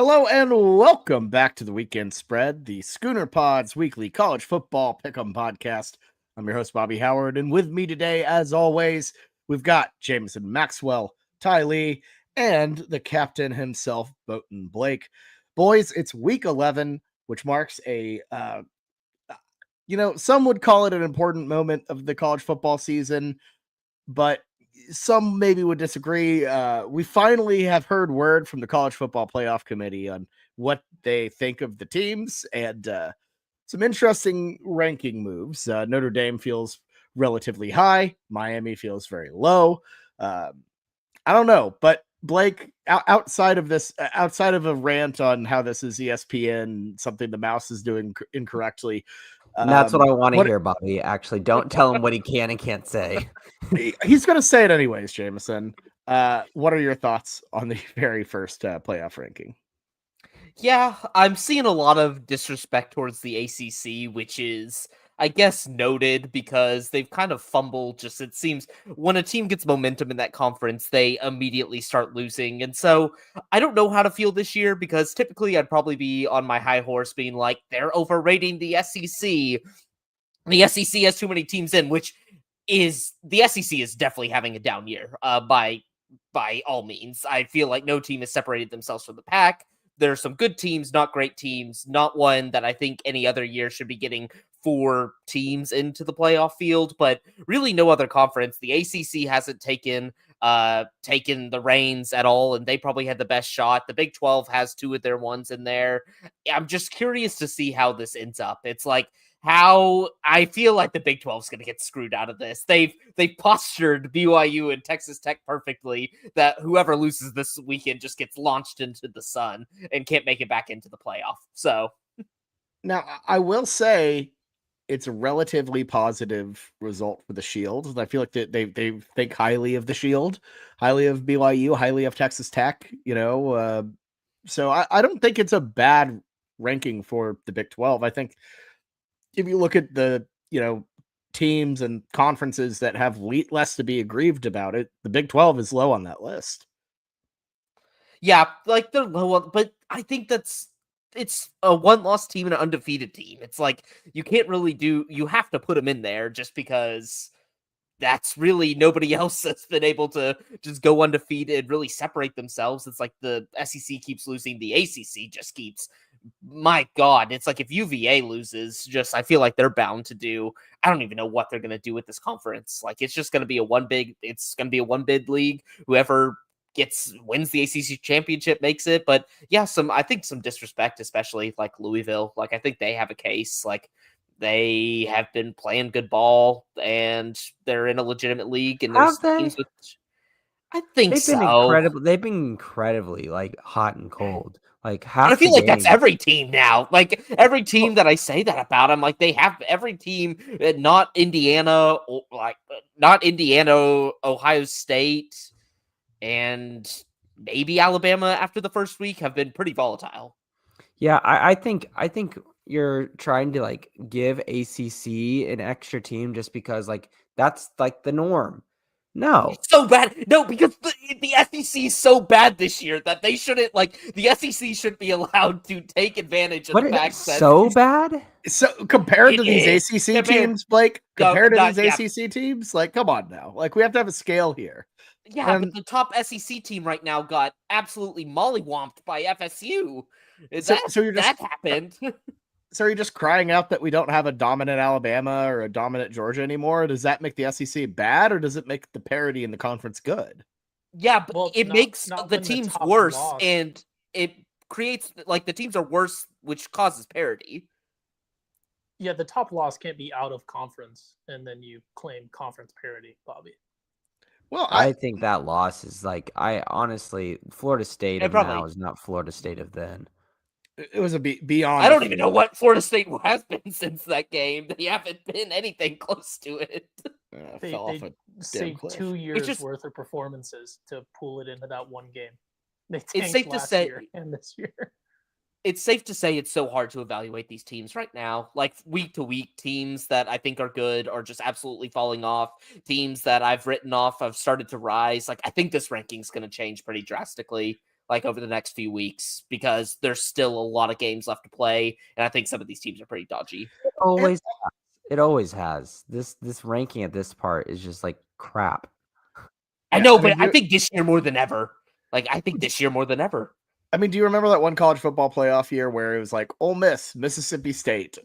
Hello and welcome back to the Weekend Spread, the Schooner Pod's weekly college football pick'em podcast. I'm your host, Bobby Howard, and with me today, as always, we've got Jameson Maxwell, Ty Lee, and the captain himself, Boaton Blake. Boys, it's week 11, which marks some would call it an important moment of the college football season, but some maybe would disagree. We finally have heard word from the College Football Playoff Committee on what they think of the teams and some interesting ranking moves. Notre Dame feels relatively high. Miami feels very low. I don't know, but Blake, outside of a rant on how this is ESPN, something the mouse is doing incorrectly. And that's what I want to hear, Bobby. Actually, don't tell him what he can and can't say. He's going to say it anyways, Jameson. What are your thoughts on the very first playoff ranking? Yeah, I'm seeing a lot of disrespect towards the ACC, which is, I guess, noted because they've kind of fumbled. Just it seems when a team gets momentum in that conference, they immediately start losing. And so I don't know how to feel this year because typically I'd probably be on my high horse being like, they're overrating the SEC. The SEC has too many teams in, which is the SEC is definitely having a down year by all means. I feel like no team has separated themselves from the pack. There are some good teams, not great teams, not one that I think any other year should be getting 4 teams into the playoff field, but really no other conference. The ACC hasn't taken the reins at all, and they probably had the best shot. The Big 12 has 2 of their ones in there. I'm just curious to see how this ends up. It's like how I feel like the Big 12 is going to get screwed out of this. They've postured BYU and Texas Tech perfectly that whoever loses this weekend just gets launched into the sun and can't make it back into the playoff. So now I will say it's a relatively positive result for the Shield. I feel like they think highly of the Shield, highly of BYU, highly of Texas Tech, so I don't think it's a bad ranking for the Big 12. I think if you look at the, teams and conferences that have less to be aggrieved about it, the Big 12 is low on that list. Yeah, like they're low, but I think it's a one-loss team and an undefeated team. It's like you can't really you have to put them in there just because that's really nobody else that's been able to just go undefeated, really separate themselves. It's like the SEC keeps losing, the ACC just keeps. My God, it's like if UVA loses, I feel like they're bound to do. I don't even know what they're going to do with this conference. Like it's just going to be a one bid league. Whoever wins the ACC championship makes it. But yeah, I think some disrespect, especially like Louisville. Like I think they have a case. Like they have been playing good ball and they're in a legitimate league. And there's teams with. I think They've been incredibly like hot and cold. Like I feel like that's every team now. Like every team that I say that about, I'm like they have every team, not Indiana, Ohio State, and maybe Alabama after the first week have been pretty volatile. Yeah, I think you're trying to like give ACC an extra team just because like that's like the norm. No. It's so bad. No, because the SEC is so bad this year that they shouldn't, the SEC should be allowed to take advantage of the fact that... so bad? So, compared to these ACC teams, Blake, compared to these ACC teams, like, come on now. Like, we have to have a scale here. Yeah, but the top SEC team right now got absolutely mollywomped by FSU. That happened. So are you just crying out that we don't have a dominant Alabama or a dominant Georgia anymore? Does that make the SEC bad, or does it make the parity in the conference good? Yeah, but it makes the teams worse, and it creates, the teams are worse, which causes parity. Yeah, the top loss can't be out of conference, and then you claim conference parity, Bobby. Well, I think that loss is honestly, Florida State of now is not Florida State of then. It was beyond. I don't even know what Florida State has been since that game. They haven't been anything close to it. They saved 2 years worth of performances to pull it into that one game. It's safe to say, year and this year. It's safe to say it's so hard to evaluate these teams right now. Like week to week, teams that I think are good are just absolutely falling off. Teams that I've written off have started to rise. Like I think this ranking is going to change pretty drastically. like over the next few weeks, because there's still a lot of games left to play, and I think some of these teams are pretty dodgy. It always has. This ranking at this part is just like crap. I Yeah, know, I mean, but I think this year more than ever. Like, I think this year more than ever. I mean, do you remember that one college football playoff year where it was like Ole Miss, Mississippi State,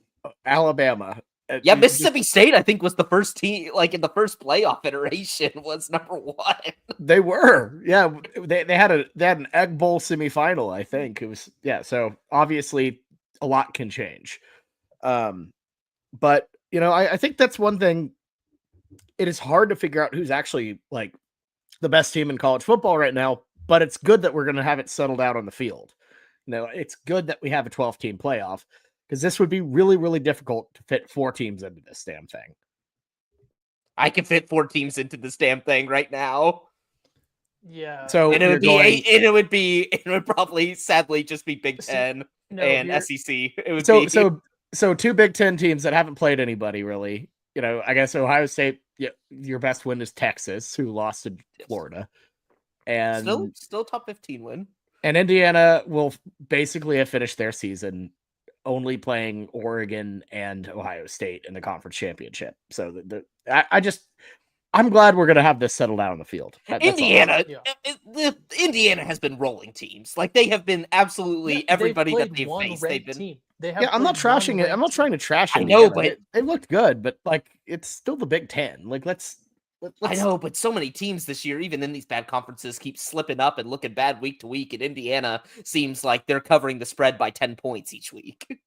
Alabama? Yeah, You just- Mississippi State, I think, was the first team, like in the first playoff iteration, was number one. They were, yeah. They had an Egg Bowl semifinal, I think it was. Yeah, so obviously a lot can change. But you know, I think that's one thing. It is hard to figure out who's actually like the best team in college football right now, but it's good that we're going to have it settled out on the field. You know, it's good that we have a 12-team playoff because this would be really, really difficult to fit 4 teams into this damn thing. I can fit 4 teams into this damn thing right now. Yeah. So And it would probably sadly just be Big Ten and SEC. It would be so 2 Big Ten teams that haven't played anybody really. You know, I guess Ohio State, yeah, your best win is Texas, who lost to Florida. And still top 15 win. And Indiana will basically have finished their season only playing Oregon and Ohio State in the conference championship. So I'm glad we're going to have this settled out on the field. Indiana has been rolling teams. Like they have been absolutely everybody that they've faced. They've been. Team. I'm not trashing it. I'm not trying to trash it. I know, but they looked good. But like, it's still the Big Ten. Like, let's. I know, but so many teams this year, even in these bad conferences, keep slipping up and looking bad week to week. And Indiana seems like they're covering the spread by 10 points each week.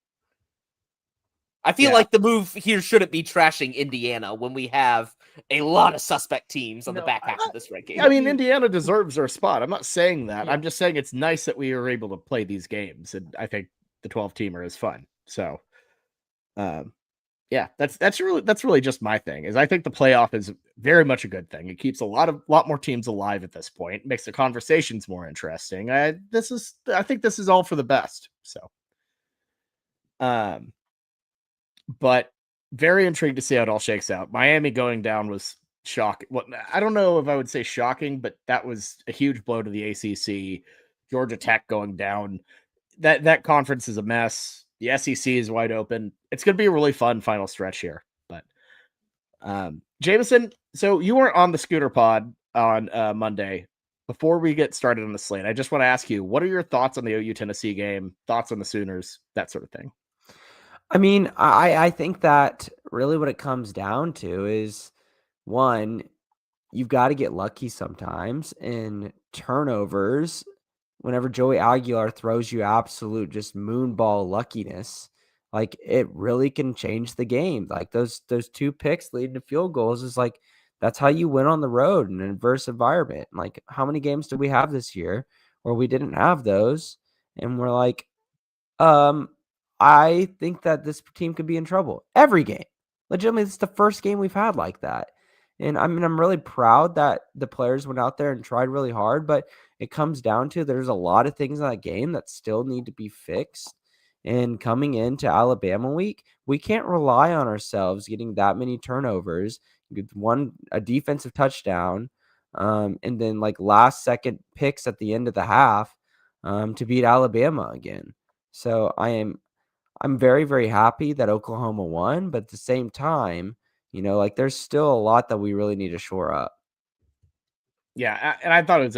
I feel like the move here shouldn't be trashing Indiana when we have a lot of suspect teams on the back half of this ranking. I mean, Indiana deserves their spot. I'm not saying that. Yeah. I'm just saying it's nice that we were able to play these games, and I think the 12-teamer is fun. So, yeah, that's really just my thing. Is I think the playoff is very much a good thing. It keeps a lot more teams alive at this point. It makes the conversations more interesting. I think this is all for the best. So, but very intrigued to see how it all shakes out. Miami going down was shocking. Well, I don't know if I would say shocking, but that was a huge blow to the ACC. Georgia Tech going down. That conference is a mess. The SEC is wide open. It's going to be a really fun final stretch here. But Jameson, so you weren't on the Scooter Pod on Monday. Before we get started on the slate, I just want to ask you, what are your thoughts on the OU Tennessee game? Thoughts on the Sooners? That sort of thing. I mean, I think that really what it comes down to is, one, you've got to get lucky sometimes, and turnovers. Whenever Joey Aguilar throws you absolute just moonball luckiness, like it really can change the game. Like those 2 picks leading to field goals is like, that's how you win on the road in an adverse environment. Like, how many games did we have this year where we didn't have those? And we're like, I think that this team could be in trouble every game. Legitimately, this is the first game we've had like that. And I mean, I'm really proud that the players went out there and tried really hard, but it comes down to there's a lot of things in that game that still need to be fixed. And coming into Alabama week, we can't rely on ourselves getting that many turnovers, a defensive touchdown, and then like last second picks at the end of the half to beat Alabama again. So I'm very, very happy that Oklahoma won, but at the same time, you know, like there's still a lot that we really need to shore up. Yeah, and I thought it was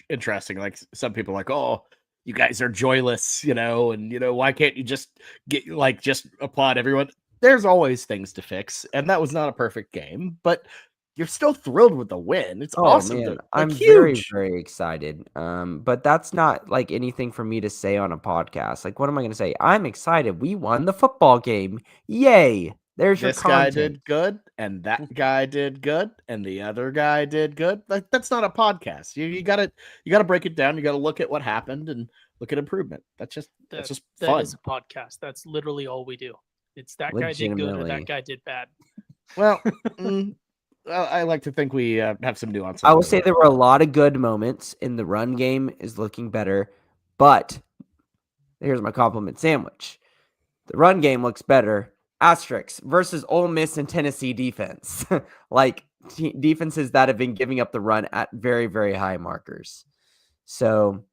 interesting. Like some people are like, oh, you guys are joyless, you know, and you know, why can't you just just applaud everyone? There's always things to fix, and that was not a perfect game, but you're still thrilled with the win. It's awesome. Man, I'm very, very excited. But that's not like anything for me to say on a podcast. Like, what am I going to say? I'm excited. We won the football game. Yay. There's your content. This guy did good, and that guy did good, and the other guy did good. Like, that's not a podcast. You gotta break it down. You gotta look at what happened and look at improvement. That's just fun. That is a podcast. That's literally all we do. It's that guy did good or that guy did bad. Well, I like to think we have some nuance. I will say there were a lot of good moments, and the run game is looking better. But here's my compliment sandwich: the run game looks better. Asterisks versus Ole Miss and Tennessee defense, like defenses that have been giving up the run at very, very high markers. So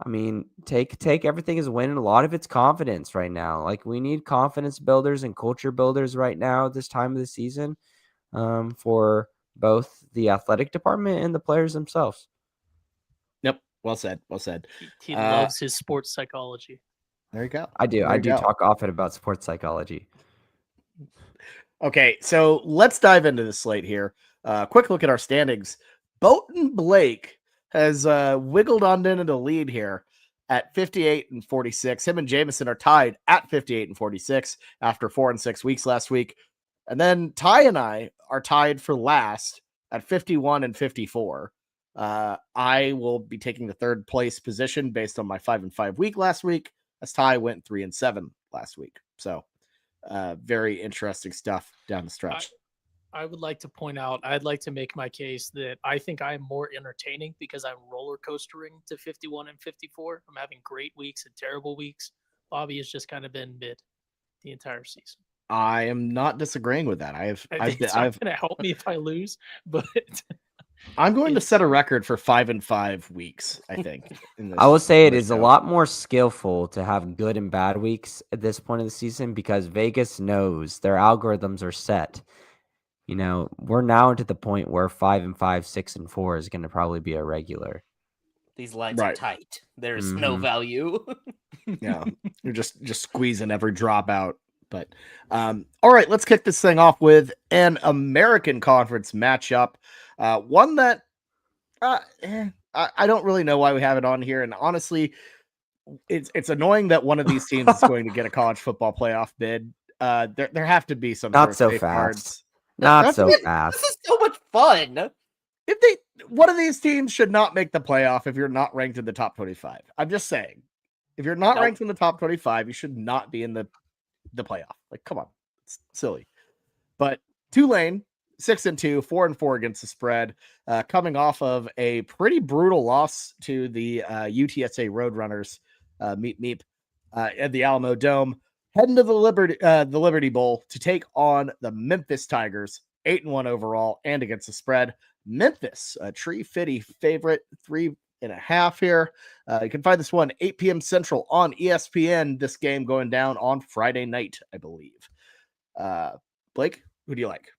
I mean, take everything as a win, and a lot of it's confidence right now. Like, we need confidence builders and culture builders right now at this time of the season, for both the athletic department and the players themselves. Yep. Well said. Well said. He loves his sports psychology. There you go. I do. There I you do go. talk often about sports psychology. Okay, so let's dive into the slate here. Quick look at our standings. Bolton Blake has wiggled on into the lead here at 58 and 46. Him and Jameson are tied at 58 and 46 after 4 and 6 weeks last week. And then Ty and I are tied for last at 51 and 54. I will be taking the third place position based on my 5 and 5 week last week, as Ty went 3 and 7 last week. So very interesting stuff down the stretch. I would like to point out, I'd like to make my case that I think I'm more entertaining because I'm roller coastering to 51 and 54. I'm having great weeks and terrible weeks. Bobby has just kind of been mid the entire season. I am not disagreeing with that. It's not going to help me if I lose, but I'm going to set a record for 5 and 5 weeks, I think. I will say it is a lot more skillful to have good and bad weeks at this point of the season because Vegas knows their algorithms are set. You know, we're now to the point where 5 and 5, 6 and 4 is going to probably be a regular. These lines are tight. There's no value. Yeah, you're just squeezing every drop out. But all right, let's kick this thing off with an American Conference matchup. One that I don't really know why we have it on here. And honestly, it's annoying that one of these teams is going to get a college football playoff bid. There have to be some Not sort of so safeguards. fast. Not so fast. This is so much fun. One of these teams should not make the playoff if you're not ranked in the top 25. I'm just saying, if you're not ranked in the top 25, you should not be in the playoff. Like, come on, it's silly. But Tulane, 6 and 2, 4 and 4 against the spread, coming off of a pretty brutal loss to the UTSA Roadrunners, meep at the Alamo Dome, heading to the Liberty Bowl to take on the Memphis Tigers, 8 and 1 overall, and against the spread. Memphis, a tree fitty favorite, 3.5 here. You can find this one 8 p.m. Central on ESPN. This game going down on Friday night, I believe. Blake, who do you like?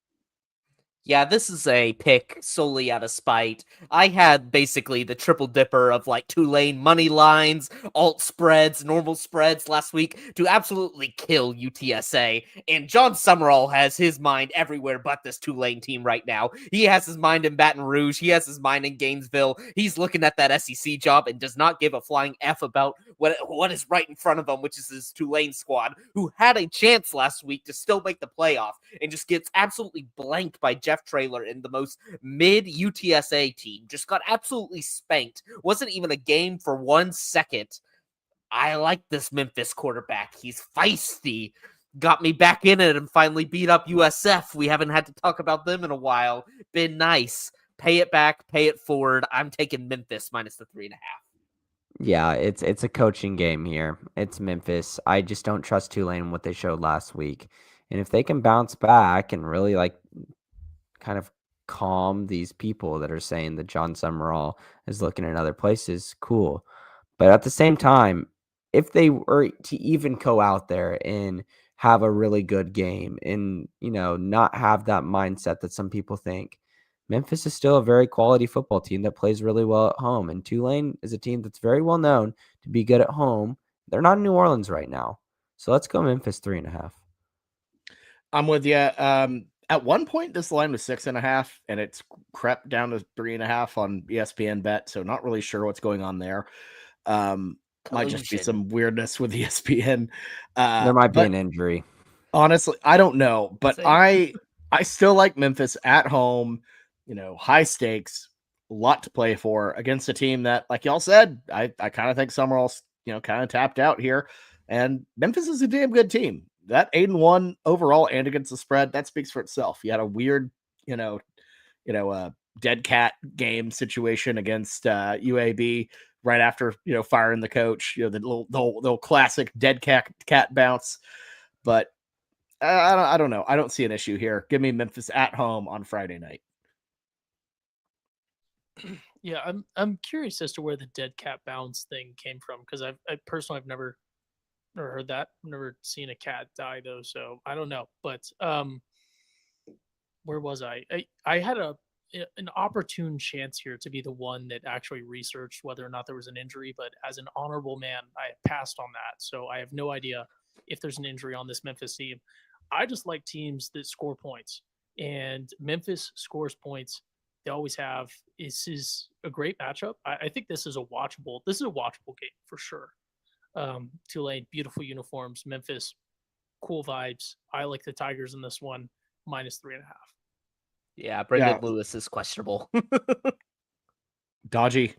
Yeah, this is a pick solely out of spite. I had basically the triple dipper of like Tulane money lines, alt spreads, normal spreads last week to absolutely kill UTSA. And John Summerall has his mind everywhere but this Tulane team right now. He has his mind in Baton Rouge. He has his mind in Gainesville. He's looking at that SEC job and does not give a flying F about what is right in front of him, which is his Tulane squad, who had a chance last week to still make the playoff and just gets absolutely blanked by Jeff Traylor in the most mid UTSA team. Just got absolutely spanked. Wasn't even a game for 1 second. I like this Memphis quarterback. He's feisty. Got me back in it and finally beat up USF. We haven't had to talk about them in a while. Been nice. Pay it back, pay it forward. I'm taking Memphis minus the 3.5. Yeah, it's a coaching game here. It's Memphis. I just don't trust Tulane what they showed last week. And if they can bounce back and really like kind of calm these people that are saying that John Summerall is looking at other places, cool. But at the same time, if they were to even go out there and have a really good game and, you know, not have that mindset that some people think, Memphis is still a very quality football team that plays really well at home. And Tulane is a team that's very well known to be good at home. They're not in New Orleans right now. So let's go Memphis 3.5. I'm with you. At one point, this line was 6.5, and it's crept down to 3.5 on ESPN Bet. So not really sure what's going on there. Might just be some weirdness with ESPN. There might be an injury. Honestly, I don't know, but I still like Memphis at home. You know, high stakes, a lot to play for against a team that, like y'all said, I kind of think Summerall's, you know, kind of tapped out here. And Memphis is a damn good team. That 8 and 1 overall and against the spread, that speaks for itself. You had a weird, dead cat game situation against UAB right after, firing the coach, the little classic dead cat bounce. But I don't know. I don't see an issue here. Give me Memphis at home on Friday night. Yeah, I'm curious as to where the dead cat bounce thing came from because I personally I've never heard that. I've never seen a cat die though, so I don't know. But where was I? I had an opportune chance here to be the one that actually researched whether or not there was an injury, but as an honorable man, I passed on that. So I have no idea if there's an injury on this Memphis team. I just like teams that score points, and Memphis scores points. They always have. This is a great matchup. I think this is a watchable. This is a watchable game for sure. Tulane, beautiful uniforms. Memphis, cool vibes. I like the Tigers in this one, -3.5. Yeah, Brendan Lewis is questionable. Dodgy.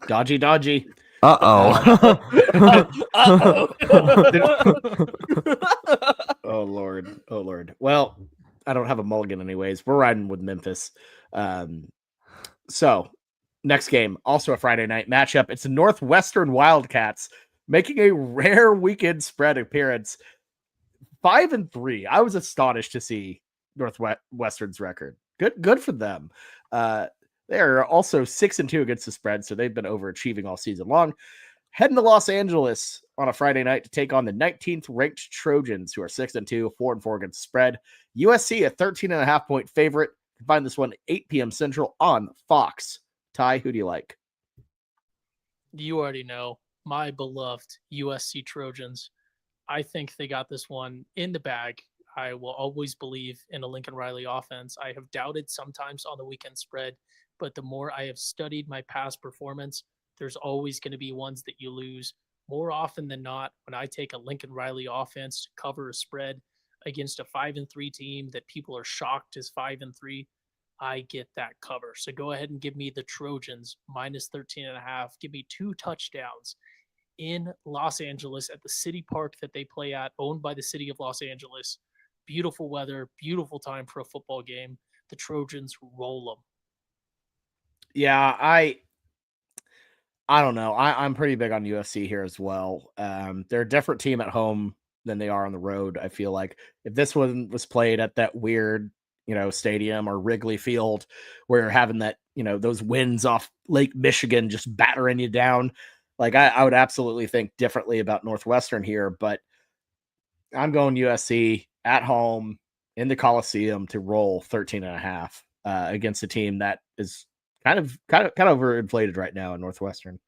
Uh-oh. Oh Lord. Well, I don't have a mulligan anyways. We're riding with Memphis. So next game, also a Friday night matchup. It's the Northwestern Wildcats making a rare weekend spread appearance. 5-3. I was astonished to see Northwestern's record. Good for them. They are also 6-2 against the spread, so they've been overachieving all season long. Heading to Los Angeles on a Friday night to take on the 19th ranked Trojans, who are 6-2, 4-4 against the spread. USC, a 13.5-point favorite. You can find this one 8 p.m. Central on Fox. Ty, who do you like? You already know my beloved USC Trojans. I think they got this one in the bag. I will always believe in a Lincoln Riley offense. I have doubted sometimes on the weekend spread, but the more I have studied my past performance, there's always going to be ones that you lose. More often than not, when I take a Lincoln Riley offense to cover a spread against a 5-3 team that people are shocked is 5-3, I get that cover. So go ahead and give me the Trojans -13.5. Give me 2 touchdowns in Los Angeles at the city park that they play at, owned by the city of Los Angeles. Beautiful weather, beautiful time for a football game. The Trojans roll them. Yeah, I don't know. I'm pretty big on USC here as well. They're a different team at home than they are on the road. I feel like if this one was played at that weird, stadium or Wrigley Field, where you're having that, those winds off Lake Michigan just battering you down, like I would absolutely think differently about Northwestern here. But I'm going USC at home in the Coliseum to roll 13.5 against a team that is kind of overinflated right now in Northwestern.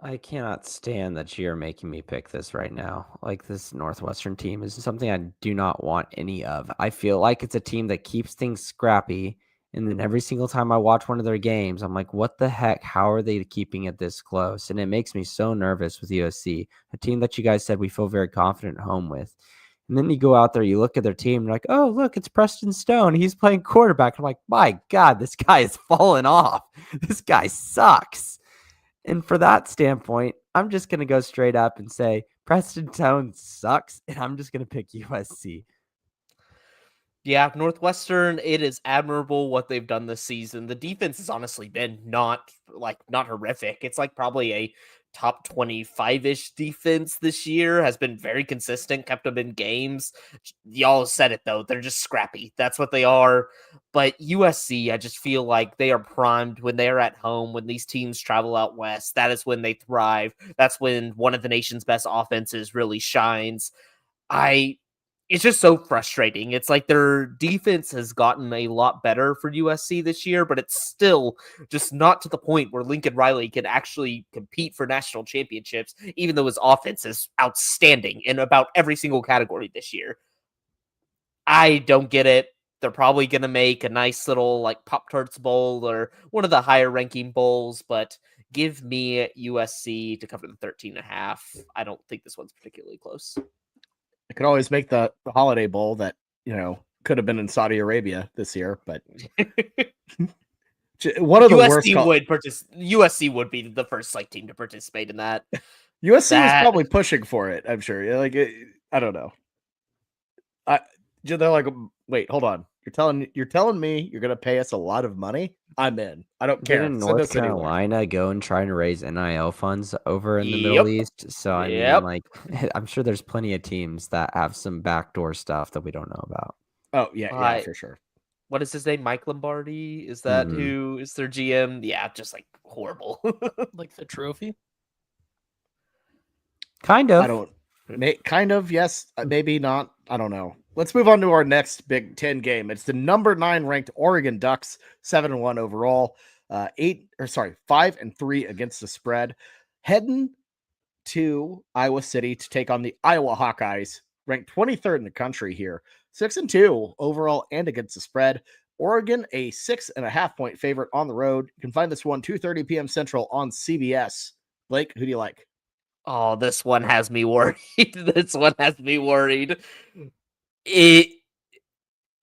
I cannot stand that you're making me pick this right now. Like, this Northwestern team is something I do not want any of. I feel like it's a team that keeps things scrappy, and then every single time I watch one of their games, I'm like, what the heck? How are they keeping it this close? And it makes me so nervous with USC, a team that you guys said we feel very confident at home with. And then you go out there, you look at their team, you're like, oh, look, it's Preston Stone. He's playing quarterback. I'm like, my God, this guy is falling off. This guy sucks. And for that standpoint, I'm just going to go straight up and say Preston Stone sucks, and I'm just going to pick USC. Yeah, Northwestern, it is admirable what they've done this season. The defense has honestly been not horrific. It's like probably a top 25-ish defense this year, has been very consistent, kept them in games. Y'all said it, though. They're just scrappy. That's what they are. But USC, I just feel like they are primed when they are at home, when these teams travel out west. That is when they thrive. That's when one of the nation's best offenses really shines. It's just so frustrating. It's like their defense has gotten a lot better for USC this year, but it's still just not to the point where Lincoln Riley can actually compete for national championships, even though his offense is outstanding in about every single category this year. I don't get it. They're probably going to make a nice little Pop-Tarts Bowl or one of the higher ranking bowls, but give me USC to cover the 13.5. I don't think this one's particularly close. I could always make the Holiday Bowl that, could have been in Saudi Arabia this year, but one of the USC would be the first team to participate in that. USC was probably pushing for it, I'm sure. I don't know. They're like, wait, hold on. You're telling me you're going to pay us a lot of money? I'm in. I don't care. Didn't North Carolina go and try and raise NIL funds over in the Middle East? So, I mean, I'm sure there's plenty of teams that have some backdoor stuff that we don't know about. Oh, yeah, for sure. what is his name? Mike Lombardi? Is that Mhm. who is their GM? Yeah, just like horrible. Like the trophy. Kind I of. don't. Kind of, yes, maybe not. I don't know. Let's move on to our next Big Ten game. It's the number 9 ranked Oregon Ducks, 7-1 overall, 5-3 against the spread, heading to Iowa City to take on the Iowa Hawkeyes, ranked 23rd in the country here, 6-2 overall and against the spread. Oregon, a 6.5 point favorite on the road. You can find this one 2:30 p.m. Central on CBS. Blake, who do you like? Oh, this one has me worried. This one has me worried. It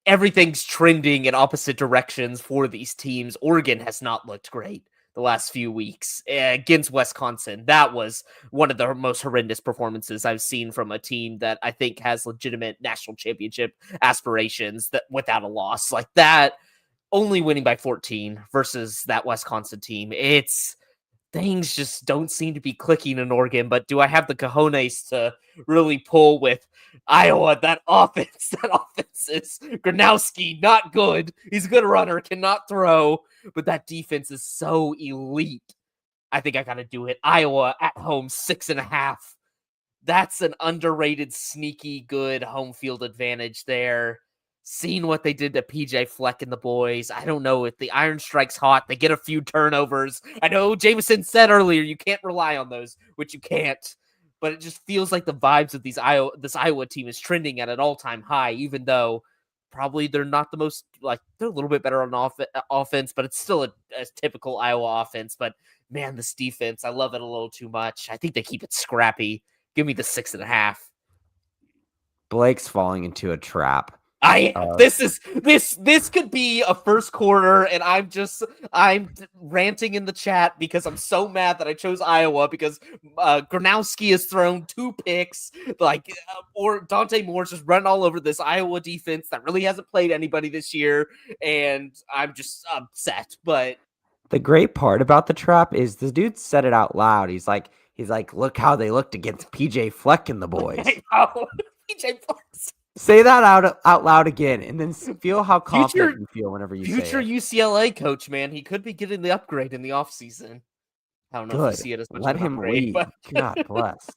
Everything's trending in opposite directions for these teams. Oregon has not looked great the last few weeks against Wisconsin. That was one of the most horrendous performances I've seen from a team that I think has legitimate national championship aspirations that without a loss like that, only winning by 14 versus that Wisconsin team. Things just don't seem to be clicking in Oregon, but do I have the cojones to really pull with Iowa? That offense is Gronowski, not good. He's a good runner, cannot throw, but that defense is so elite. I think I got to do it. Iowa at home, 6.5. That's an underrated, sneaky, good home field advantage there. Seeing what they did to PJ Fleck and the boys. I don't know if the iron strikes hot. They get a few turnovers. I know Jameson said earlier you can't rely on those, which you can't. But it just feels like the vibes of this Iowa team is trending at an all-time high, even though probably they're not the most, like, they're a little bit better on offense, but it's still a typical Iowa offense. But man, this defense, I love it a little too much. I think they keep it scrappy. Give me the 6.5. Blake's falling into a trap. This could be a first quarter, and I'm ranting in the chat because I'm so mad that I chose Iowa because Gronowski has thrown 2 picks, or Dante Moore's just run all over this Iowa defense that really hasn't played anybody this year, and I'm just upset. But the great part about the trap is the dude said it out loud. He's like, look how they looked against PJ Fleck and the boys. I know. PJ Fleck. Say that out loud again, and then feel how confident you feel whenever you say it. Future UCLA coach, man. He could be getting the upgrade in the offseason. I don't know if you see it as much Let of an him upgrade, lead. but God bless.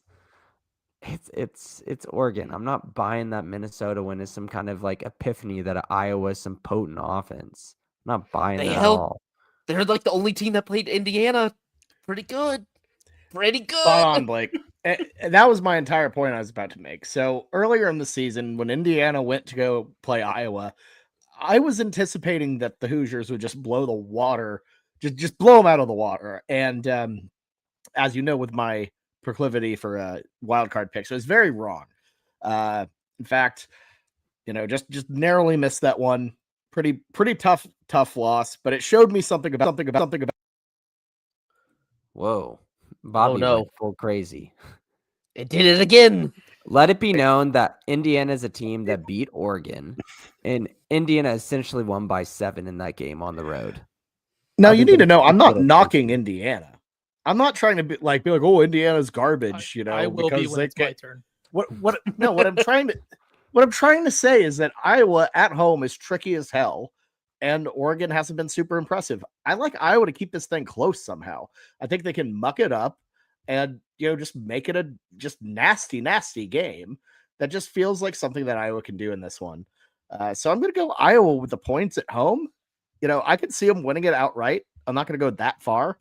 It's Oregon. I'm not buying that Minnesota win is some kind of like epiphany that Iowa is some potent offense. I'm not buying that at all. They're like the only team that played Indiana pretty good. Pretty good. Spot on, Blake. That was my entire point I was about to make. So earlier in the season, when Indiana went to go play Iowa, I was anticipating that the Hoosiers would just blow the water, just blow them out of the water. And as you know, with my proclivity for wild card picks, I was very wrong. In fact, just narrowly missed that one. Pretty tough loss, but it showed me something about. Whoa, Bobby no. went full crazy. It did it again. Let it be known that Indiana is a team that beat Oregon, and Indiana essentially won by 7 in that game on the road. Now, you need to know, I'm not knocking Indiana. I'm not trying to be like, oh, Indiana's garbage, I will be when it's my turn. What I'm trying to say is that Iowa at home is tricky as hell, and Oregon hasn't been super impressive. I like Iowa to keep this thing close somehow. I think they can muck it up and just make it a just nasty game that just feels like something that Iowa can do in this one. So I'm going to go Iowa with the points at home. I could see them winning it outright. I'm not going to go that far,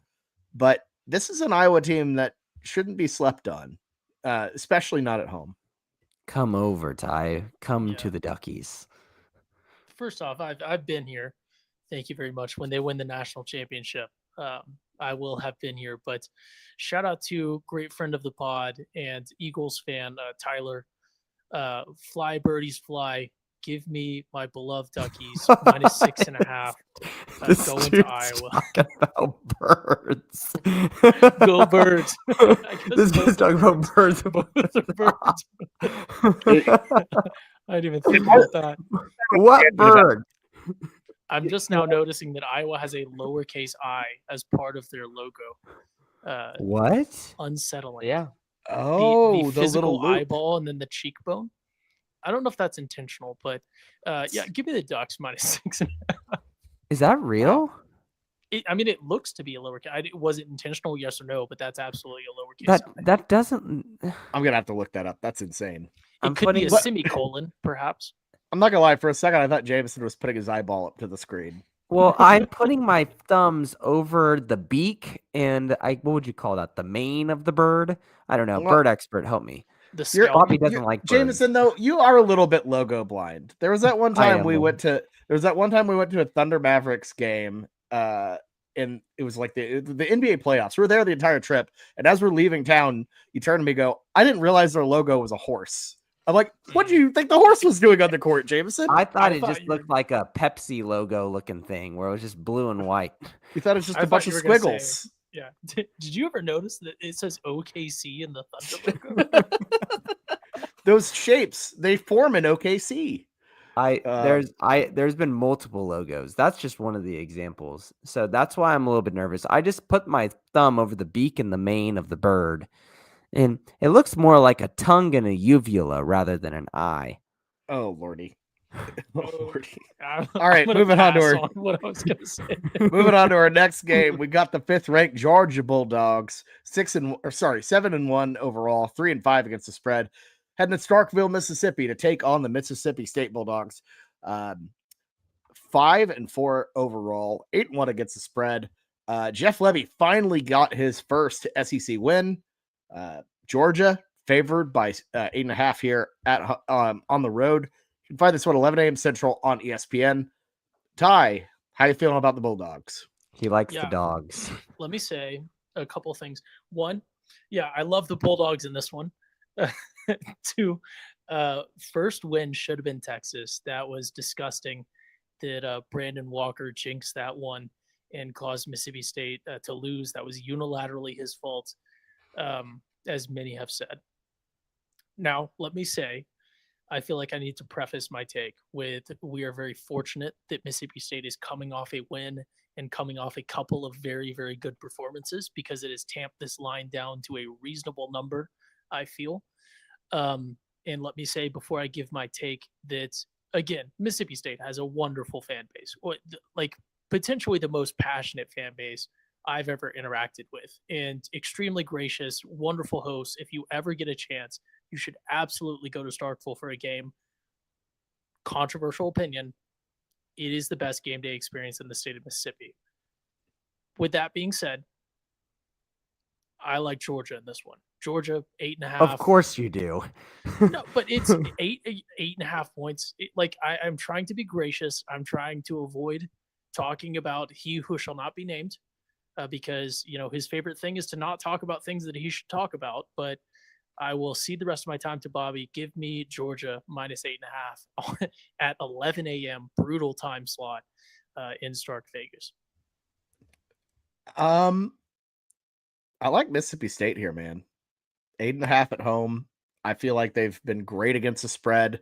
but this is an Iowa team that shouldn't be slept on, especially not at home. Come over, Ty. Come to the Duckies. First off, I've been here. Thank you very much. When they win the national championship, I will have been here. But shout out to great friend of the pod and Eagles fan, Tyler. Fly birdies fly. Give me my beloved Duckies minus 6.5. Going to Iowa. Talking about birds. Go birds. This guy's talking about birds. Birds. I didn't even think about that. What bird? I'm just now noticing that Iowa has a lowercase I as part of their logo. What? Unsettling. Yeah. Oh, the physical eyeball and then the cheekbone. I don't know if that's intentional, but yeah, give me the Ducks minus 6.5. Is that real? I mean, it looks to be a lower. Was it intentional? Yes or no? But that's absolutely a lowercase. That doesn't. I'm gonna have to look that up. That's insane. I'm It could be a putting. semicolon, perhaps. I'm not gonna lie. For a second, I thought Jameson was putting his eyeball up to the screen. Well, I'm putting my thumbs over the beak and what would you call that? The mane of the bird? I don't know. Well, Bird expert, help me. The You're- scalp. Bobby doesn't like birds. Jameson, though, you are a little bit logo blind. There was that one time we went to a Thunder Mavericks game, and it was like the NBA playoffs. We were there the entire trip, and as we're leaving town, you turn to me and go, "I didn't realize their logo was a horse." I'm like, "What do you think the horse was doing on the court, Jameson?" I thought it thought just you were- looked like a Pepsi logo looking thing where it was just blue and white. You thought it was just I a thought bunch you of were gonna say- squiggles. Yeah. Did you ever notice that it says OKC in the Thunder logo? Those shapes, they form in OKC. There's been multiple logos. That's just one of the examples. So that's why I'm a little bit nervous. I just put my thumb over the beak and the mane of the bird, and it looks more like a tongue and a uvula rather than an eye. Oh lordy. Oh lordy. I'm right, gonna moving on to pass our- what I was gonna say. Moving on to our next game, we got the 5th-ranked Georgia Bulldogs, 7-1 overall, 3-5 against the spread, heading to Starkville, Mississippi, to take on the Mississippi State Bulldogs. 5-4 overall, 8-1 against the spread. Jeff Levy finally got his first SEC win. Georgia favored by 8.5 here at on the road. You can find this one 11 a.m. Central on ESPN. Ty, how you feeling about the Bulldogs? He likes Yeah. the dogs. Let me say a couple things. One, yeah, I love the Bulldogs in this one. Two, first win should have been Texas. That was disgusting that Brandon Walker jinxed that one and caused Mississippi State to lose. That was unilaterally his fault, as many have said. Now, let me say, I feel like I need to preface my take with we are very fortunate that Mississippi State is coming off a win and coming off a couple of very, very good performances because it has tamped this line down to a reasonable number, I feel. And let me say before I give my take that, again, Mississippi State has a wonderful fan base, like potentially the most passionate fan base I've ever interacted with, and extremely gracious, wonderful hosts. If you ever get a chance, you should absolutely go to Starkville for a game. Controversial opinion. It is the best game day experience in the state of Mississippi. With that being said, I like Georgia in this one. Georgia, 8.5. Of course you do. No, but it's 8.5 points. I'm trying to be gracious. I'm trying to avoid talking about he who shall not be named, because his favorite thing is to not talk about things that he should talk about. But I will cede the rest of my time to Bobby. Give me Georgia minus 8.5 at 11 a.m. brutal time slot in Stark Vegas. I like Mississippi State here, man. 8.5 at home. I feel like they've been great against the spread.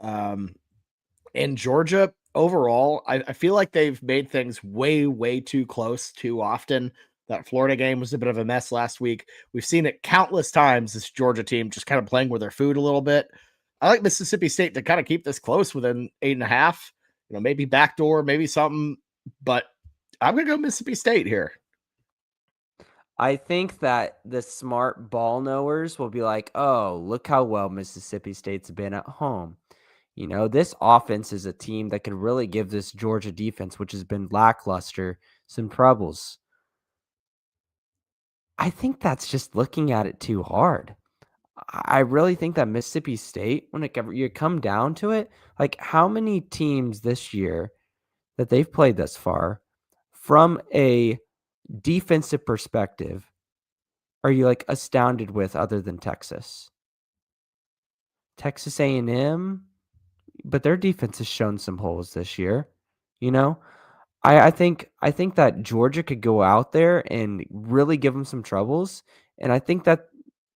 In Georgia, overall, I feel like they've made things way, way too close too often. That Florida game was a bit of a mess last week. We've seen it countless times, this Georgia team just kind of playing with their food a little bit. I like Mississippi State to kind of keep this close within 8.5. Maybe backdoor, maybe something, but I'm going to go Mississippi State here. I think that the smart ball knowers will be like, oh, look how well Mississippi State's been at home. This offense is a team that could really give this Georgia defense, which has been lackluster, some troubles. I think that's just looking at it too hard. I really think that Mississippi State, when you come down to it, like how many teams this year that they've played thus far, from a defensive perspective, are you like astounded with other than Texas? Texas A&M, but their defense has shown some holes this year. I think that Georgia could go out there and really give them some troubles, and I think that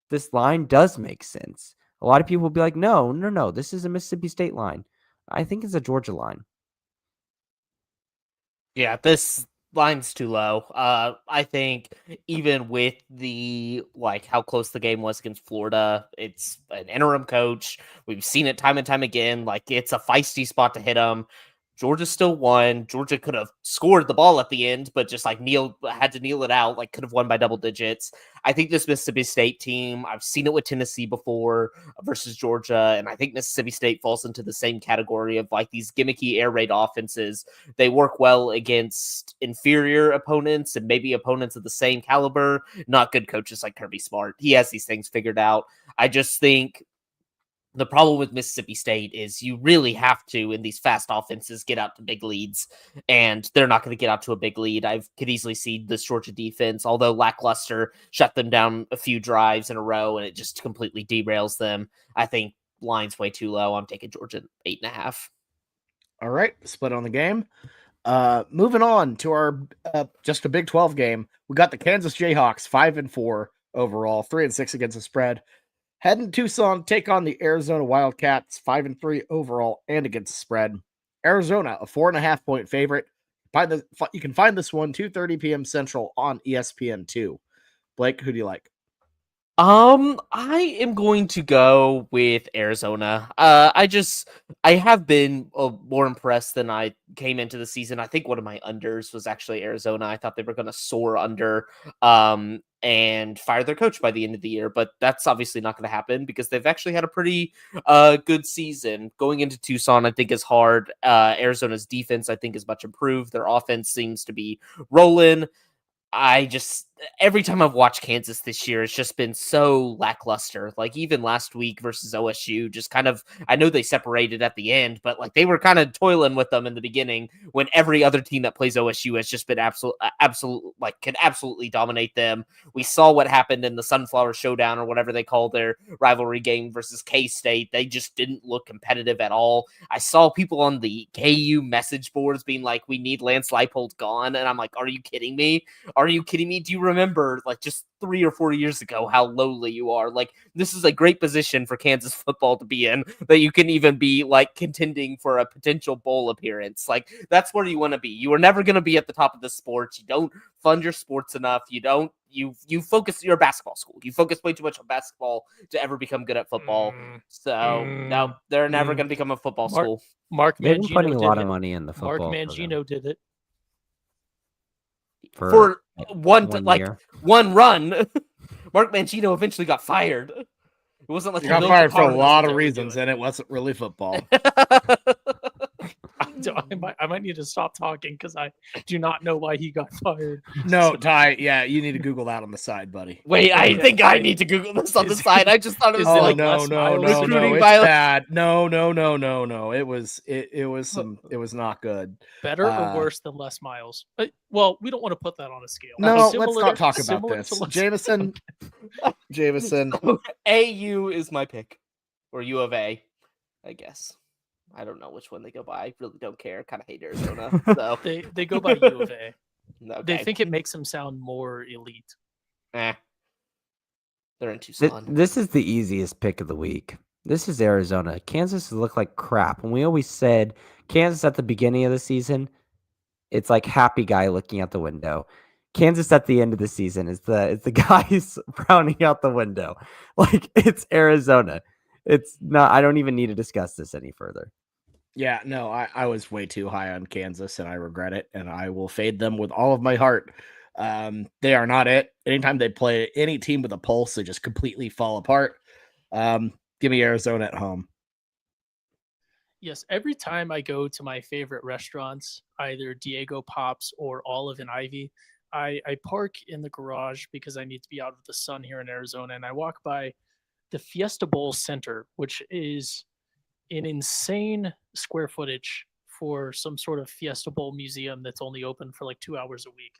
this line does make sense. A lot of people will be like, no, this is a Mississippi State line. I think it's a Georgia line. Yeah, this Line's too low. I think even with the how close the game was against Florida, it's an interim coach. We've seen it time and time again. Like, it's a feisty spot to hit them. Georgia still won. Georgia could have scored the ball at the end, but just had to kneel it out. Like, could have won by double digits. I think this Mississippi State team, I've seen it with Tennessee before versus Georgia, and I think Mississippi State falls into the same category of like these gimmicky air raid offenses. They work well against inferior opponents and maybe opponents of the same caliber, not good coaches like Kirby Smart. He has these things figured out. I just think the problem with Mississippi State is you really have to, in these fast offenses, get out to big leads, and they're not going to get out to a big lead. I could easily see this Georgia defense, although lackluster, shut them down a few drives in a row, and it just completely derails them. I think line's way too low. I'm taking Georgia 8.5. All right, split on the game. Moving on to our just a Big 12 game. We got the Kansas Jayhawks 5-4 overall, 3-6 against the spread. Heading to Tucson, take on the Arizona Wildcats, 5-3 overall and against the spread. Arizona, a 4.5-point favorite. You can find this one 2:30 p.m. Central on ESPN2. Blake, who do you like? I am going to go with Arizona. I have been more impressed than I came into the season. I think one of my unders was actually Arizona. I thought they were going to soar under, and fire their coach by the end of the year, but that's obviously not going to happen because they've actually had a pretty, good season. Going into Tucson, I think is hard. Arizona's defense, I think, is much improved. Their offense seems to be rolling. Every time I've watched Kansas this year, it's just been so lackluster. Like, even last week versus OSU, just kind of, I know they separated at the end, but like they were kind of toiling with them in the beginning when every other team that plays OSU has just been can absolutely dominate them. We saw what happened in the Sunflower Showdown or whatever they call their rivalry game versus K-State. They just didn't look competitive at all. I saw people on the KU message boards being like, we need Lance Leipold gone. And I'm like, are you kidding me? Are you kidding me? Do you remember like just 3 or 4 years ago how lowly you are? Like, this is a great position for Kansas football to be in, that you can even be like contending for a potential bowl appearance. Like, that's where you want to be. You are never going to be at the top of the sports. You don't fund your sports enough. You focus. You're a basketball school. You focus way too much on basketball to ever become good at football. No, they're never going to become a football school. Mark They've been Mangino putting a lot did of it. money in the Mark football. Mangino did it. For one year. one run. Mark Mangino eventually got fired. It wasn't like He got fired for a lot of reasons, and it wasn't really football. I might need to stop talking because I do not know why he got fired. No, Ty, yeah, you need to Google that on the side, buddy. Wait, I think I need to Google this on the side. I just thought it was Oh, like no, recruiting it's violence. bad. No. It was not good. Better or worse than Les Miles? Well, we don't want to put that on a scale. No, let's not talk about this. Jameson. AU is my pick, or U of A, I guess. I don't know which one they go by. I really don't care. Kind of hate Arizona. So they go by U of A. Okay. They think it makes them sound more elite. They're in Tucson. This is the easiest pick of the week. This is Arizona. Kansas has looked like crap. And we always said Kansas at the beginning of the season, it's like happy guy looking out the window. Kansas at the end of the season is the guys frowning out the window. Like, it's Arizona. It's not, I don't even need to discuss this any further. Yeah, no, I was way too high on Kansas, and I regret it, and I will fade them with all of my heart. They are not it. Anytime they play any team with a pulse, they just completely fall apart. Give me Arizona at home. Yes, every time I go to my favorite restaurants, either Diego Pops or Olive and Ivy, I park in the garage because I need to be out of the sun here in Arizona, and I walk by the Fiesta Bowl Center, which is an insane square footage for some sort of Fiesta Bowl museum that's only open for like 2 hours a week.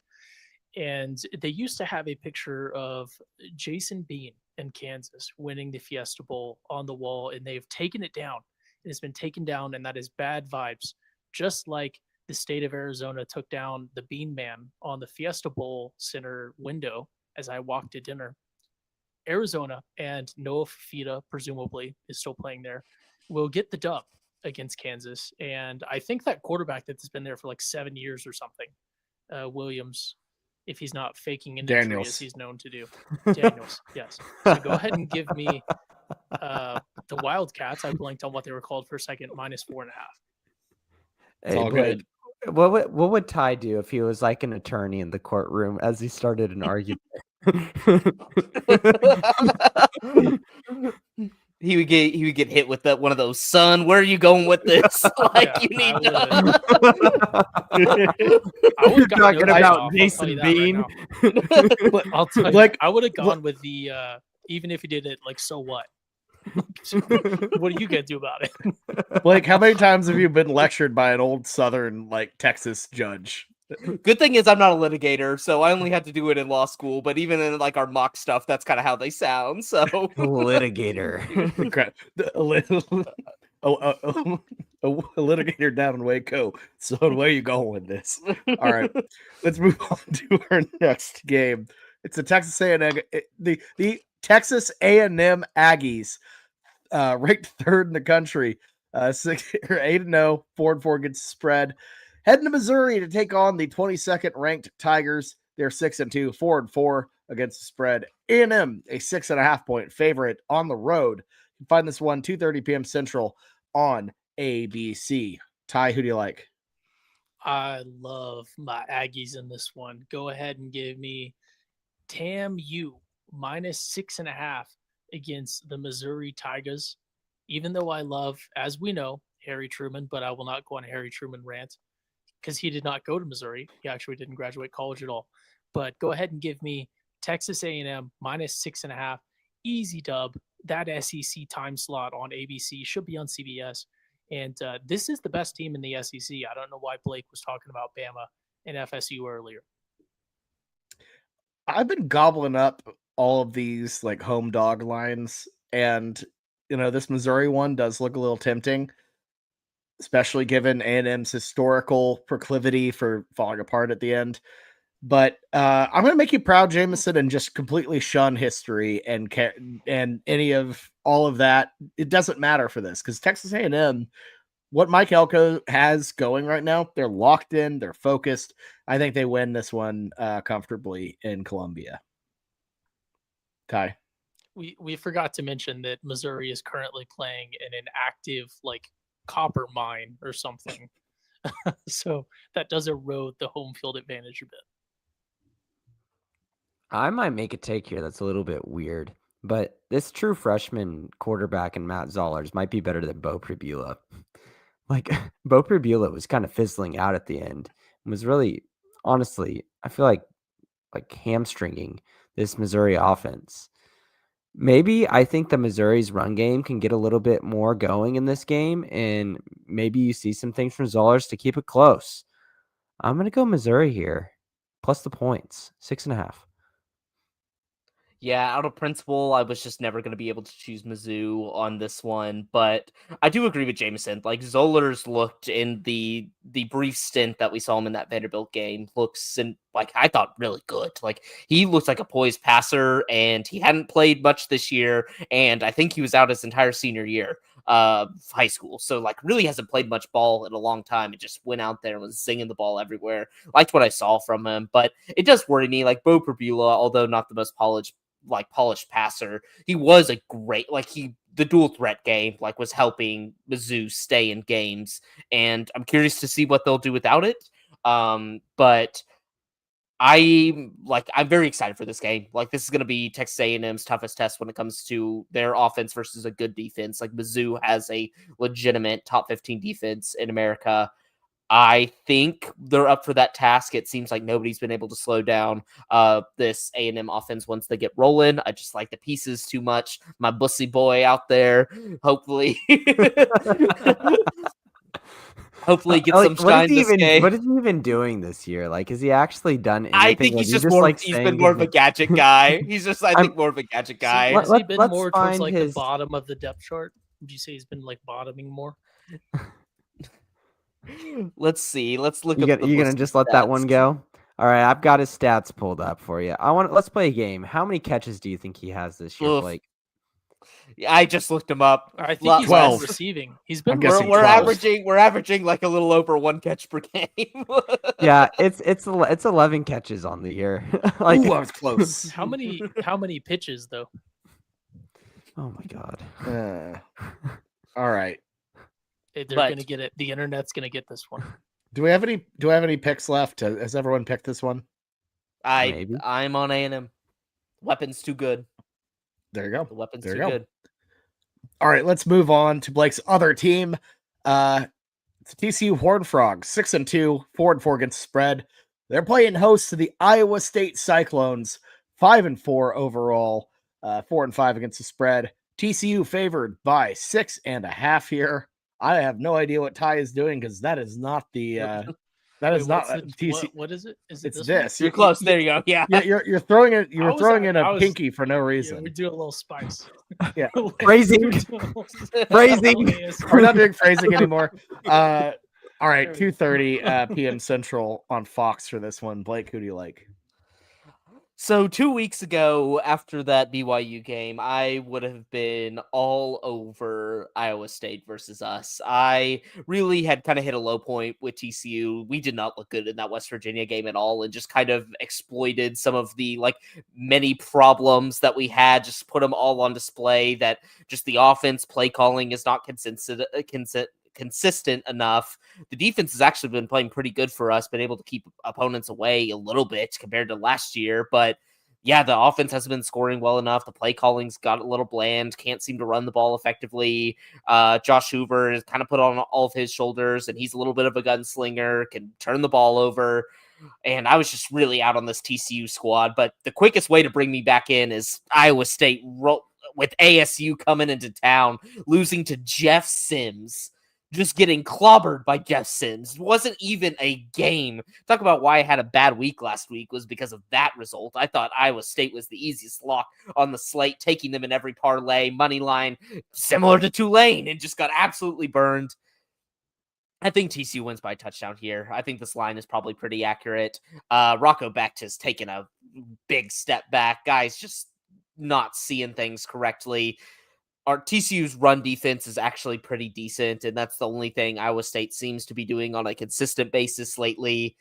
And they used to have a picture of Jason Bean in Kansas winning the Fiesta Bowl on the wall, and they've taken it down. It has been taken down, and that is bad vibes. Just like the state of Arizona took down the Bean Man on the Fiesta Bowl Center window as I walked to dinner. Arizona, and Noah Fifita, presumably, is still playing there, will get the dub against Kansas. And I think that quarterback that's been there for like 7 years or something Williams if he's not faking an injury as Daniels. he's known to do. Daniels, yes. So go ahead and give me the Wildcats. I blanked on what they were called for a second. -4.5. It's all Blake, good. what would Ty do if he was like an attorney in the courtroom as he started an argument? He would get hit with one of those, son. Where are you going with this? Like Yeah, you need I to. would You're talking about Jason Bean. I'll tell you, Like, I would have gone with the even if he did it, like, so what? What are you gonna do about it? Like, how many times have you been lectured by an old Southern, like, Texas judge? Good thing is I'm not a litigator, so I only had to do it in law school. But even in like our mock stuff, that's kind of how they sound. So Litigator. A litigator down in Waco. So where are you going with this? All right, let's move on to our next game. It's the Texas A&M, the Texas A&M Aggies, ranked third in the country, 8-0, 4-4 against the spread. Heading to Missouri to take on the 22nd ranked Tigers. They're 6-2, 4-4 against the spread. A&M, a 6.5 point favorite on the road. You can find this one 2:30 p.m. Central on ABC. Ty, who do you like? I love my Aggies in this one. Go ahead and give me TAMU -6.5 against the Missouri Tigers. Even though I love, as we know, Harry Truman, but I will not go on a Harry Truman rant because he did not go to Missouri. He actually didn't graduate college at all. But go ahead and give me Texas A&M -6.5. Easy dub. That SEC time slot on ABC should be on CBS. And this is the best team in the SEC. I don't know why Blake was talking about Bama and FSU earlier. I've been gobbling up all of these like home dog lines, and this Missouri one does look a little tempting, especially given A&M's historical proclivity for falling apart at the end. But I'm going to make you proud, Jameson, and just completely shun history and any of all of that. It doesn't matter for this because Texas A&M, what Mike Elko has going right now, they're locked in, they're focused. I think they win this one comfortably in Columbia. Ty. We forgot to mention that Missouri is currently playing in an active copper mine or something. So that does erode the home field advantage a bit. I might make a take here that's a little bit weird, but this true freshman quarterback in Matt Zollers might be better than Bo Pribula. Bo Pribula was kind of fizzling out at the end and was really, honestly, I feel like hamstringing this Missouri offense. Maybe I think the Missouri's run game can get a little bit more going in this game, and maybe you see some things from Zollers to keep it close. I'm going to go Missouri here, plus the points, 6.5. Yeah, out of principle, I was just never going to be able to choose Mizzou on this one, but I do agree with Jameson. Like Zollers looked in the brief stint that we saw him in that Vanderbilt game, I thought really good. Like he looks like a poised passer, and he hadn't played much this year, and I think he was out his entire senior year of high school. So really hasn't played much ball in a long time. It just went out there and was zinging the ball everywhere. Liked what I saw from him, but it does worry me. Like Bo Pribula, although not the most polished passer, he was a great the dual threat game was helping Mizzou stay in games, and I'm curious to see what they'll do without it. But I'm very excited for this game. This is going to be Texas A&M's toughest test when it comes to their offense versus a good defense. Mizzou has a legitimate top 15 defense in America. I think they're up for that task. It seems like nobody's been able to slow down this A&M offense once they get rolling. I just like the pieces too much. My bussy boy out there, hopefully. Hopefully get some shine this game. What is he even doing this year? Has he actually done anything? I think he's just more. He's been more of a gadget guy. He's just, I think, more of a gadget guy. Has he been more towards the bottom of the depth chart? Would you say he's been bottoming more? Let's see. Let's look. You're gonna just let that one go? All right, I've got his stats pulled up for you. Let's play a game. How many catches do you think he has this year, Blake? I just looked him up. I think he's 12. been receiving. He's I'm been guessing We're 12. averaging like a little over 1 catch per game. Yeah, it's 11 catches on the year. Like, Ooh, I was close. How many pitches though? oh my god. All right. They're But- gonna get it. The internet's gonna get this one. Do we have any picks left? Has everyone picked this one? Maybe. I'm on A&M. Weapons too good. There you go. The weapons There too you go. good. All right, let's move on to Blake's other team. It's TCU Horned Frogs, 6-2, 4-4 against the spread. They're playing host to the Iowa State Cyclones, 5-4 overall, 4-5 against the spread. TCU favored by 6.5 here. I have no idea what Ty is doing because that is not the that Wait, is not what's the- TCU. what is it? Is it It's this? this. You're close. There you go. Yeah. You're throwing it. You I were was throwing at- in I a was- pinky for no One? Yeah, reason. we're doing a little spice. Yeah. Phrasing. Phrasing. We're not doing phrasing anymore. All right, 2:30 p.m. Central on Fox for this one. Blake, who do you like? So 2 weeks ago, after that BYU game, I would have been all over Iowa State versus us. I really had kind of hit a low point with TCU. We did not look good in that West Virginia game at all, and just kind of exploited some of the many problems that we had. Just put them all on display. That just the offense play calling is not consistent enough. The defense has actually been playing pretty good for us, been able to keep opponents away a little bit compared to last year. But yeah, the offense hasn't been scoring well enough. The play calling's got a little bland, can't seem to run the ball effectively. Josh Hoover is kind of put on all of his shoulders, and he's a little bit of a gunslinger, can turn the ball over. And I was just really out on this TCU squad. But the quickest way to bring me back in is Iowa State with ASU coming into town, losing to Jeff Sims. Just getting clobbered by Jeff Sims. It wasn't even a game. Talk about why I had a bad week last week was because of that result. I thought Iowa State was the easiest lock on the slate, taking them in every parlay, money line, similar to Tulane, and just got absolutely burned. I think TCU wins by a touchdown here. I think this line is probably pretty accurate. Rocco Becht has taken a big step back. Guys just not seeing things correctly. Our TCU's run defense is actually pretty decent, and that's the only thing Iowa State seems to be doing on a consistent basis lately.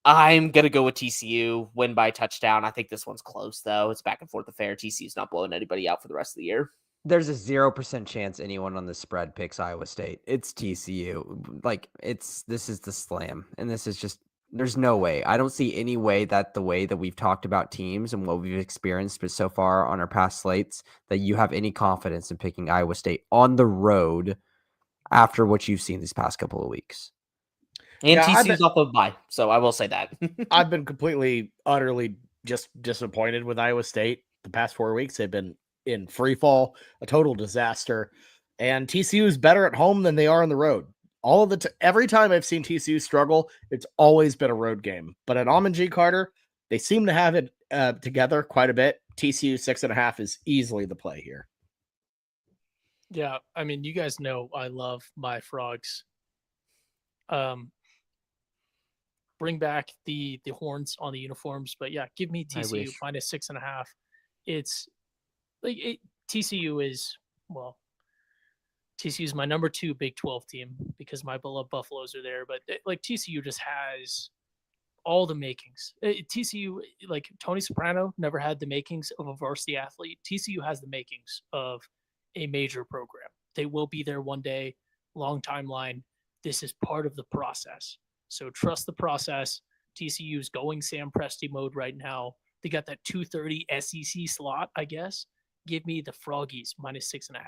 I'm going to go with TCU, win by touchdown. I think this one's close, though. It's back and forth affair. TCU's not blowing anybody out for the rest of the year. There's a 0% chance anyone on the spread picks Iowa State. It's TCU. This is the slam, and this is just there's no way. I don't see any way that the way that we've talked about teams and what we've experienced but so far on our past slates that you have any confidence in picking Iowa State on the road after what you've seen these past couple of weeks. And Yeah, TCU's off of bye, so I will say that. I've been completely, utterly just disappointed with Iowa State the past 4 weeks. They've been in free fall, a total disaster. And TCU is better at home than they are on the road. Every time I've seen TCU struggle, it's always been a road game. But at Almond G. Carter, they seem to have it together quite a bit. TCU 6.5 is easily the play here. Yeah, I mean, you guys know I love my frogs. Bring back the horns on the uniforms, but yeah, give me TCU minus 6.5. It's TCU is TCU is my number 2 Big 12 team because my beloved Buffaloes are there, but TCU just has all the makings. TCU, Tony Soprano, never had the makings of a varsity athlete. TCU has the makings of a major program. They will be there one day, long timeline. This is part of the process. So trust the process. TCU is going Sam Presti mode right now. They got that 2:30 SEC slot, I guess. Give me the Froggies minus 6.5.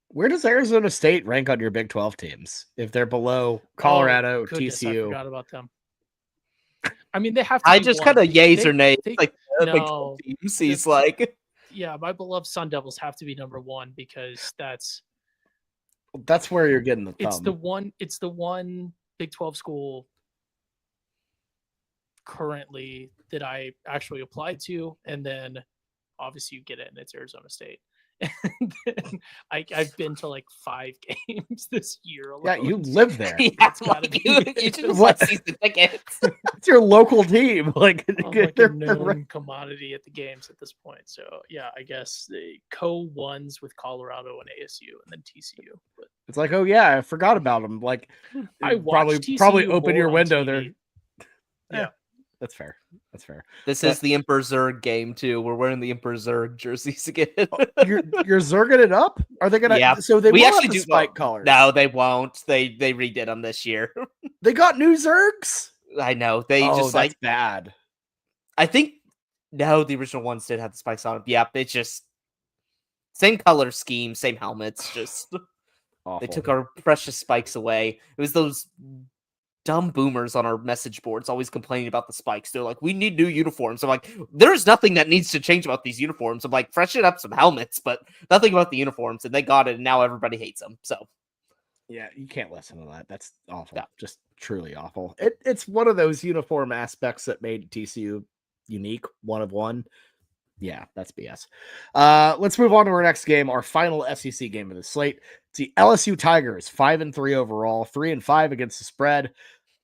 Where does Arizona State rank on your Big 12 teams? If they're below Colorado, goodness, TCU. I forgot about them. I mean, they have to. I just kind of yays or nays Big no, 12 teams. He's like, yeah, my beloved Sun Devils have to be number 1 because that's where you're getting the thumb. It's the one Big 12 school currently that I actually applied to, and then obviously you get it, and it's Arizona State. And then I've been to like 5 games this year alone. Yeah, you live there. Yeah, It's gotta like, be you should just What? like season tickets. It's your local team. Like, I'm like a known commodity at the games at this point. So yeah, I guess the co-ones with Colorado and ASU and then TCU. But it's like, oh yeah, I forgot about them. Like, I watch probably TCU open more your on window TV. there. Yeah. That's fair. That's fair. This But- is the Emperor Zurg game too. We're wearing the Emperor Zurg jerseys again. You're zerging it up? Are they gonna? Yeah, So they we will actually have the do spike colors. No, they won't. They redid them this year. They got new zergs. I know. They Oh, just that's like bad. I think no, the original ones did have the spikes on them. Yep, it's just same color scheme, same helmets. Just Awful. they took our precious spikes away. It was those dumb boomers on our message boards always complaining about the spikes. They're like, we need new uniforms. I'm like, there's nothing that needs to change about these uniforms. I'm like, freshen up some helmets, but nothing about the uniforms. And they got it, and now everybody hates them. So Yeah, you can't listen to that. That's awful. No. Just truly awful. It's one of those uniform aspects that made TCU unique, one of one. Yeah, that's BS. Let's move on to our next game, our final SEC game of the slate. It's the LSU Tigers, 5-3 overall, 3-5 against the spread.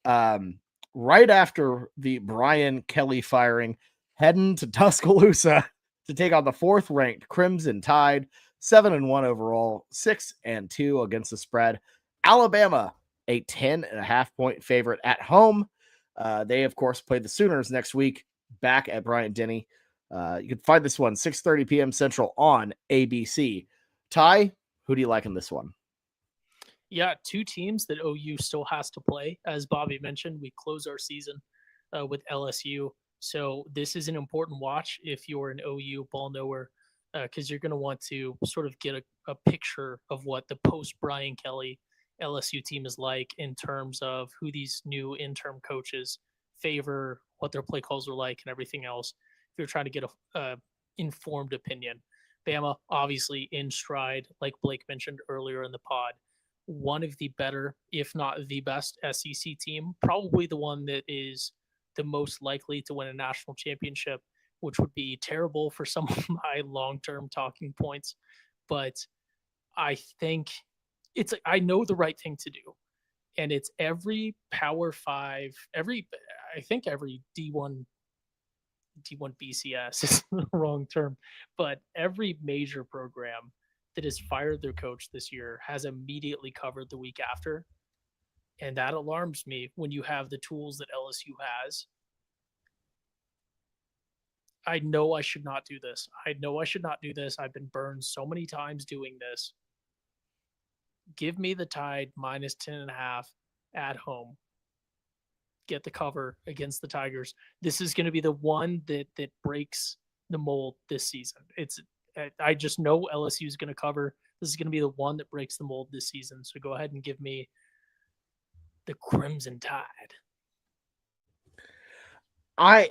Right after the Brian Kelly firing, heading to Tuscaloosa to take on the 4th-ranked Crimson Tide, 7-1 overall, 6-2 against the spread. Alabama, a 10.5-point favorite at home. They, of course, play the Sooners next week back at Bryant-Denny. You can find this one 6:30 p.m. Central on ABC. Ty, who do you like in this one? Yeah, 2 teams that OU still has to play. As Bobby mentioned, we close our season with LSU. So this is an important watch if you're an OU ball knower, because you're going to want to sort of get a picture of what the post-Brian Kelly LSU team is like in terms of who these new interim coaches favor, what their play calls are like, and everything else. If you're trying to get a informed opinion. Bama, obviously in stride, like Blake mentioned earlier in the pod, one of the better, if not the best SEC team, probably the one that is the most likely to win a national championship, which would be terrible for some of my long-term talking points. But I think I know the right thing to do. And it's every Power 5, every D1 BCS is the wrong term, but every major program that has fired their coach this year has immediately covered the week after. And that alarms me when you have the tools that LSU has. I know I should not do this. I've been burned so many times doing this. Give me the Tide minus 10.5 at home. Get the cover against the Tigers. This is going to be the one that breaks the mold this season. I just know LSU is going to cover. This is going to be the one that breaks the mold this season. So go ahead and give me the Crimson Tide. I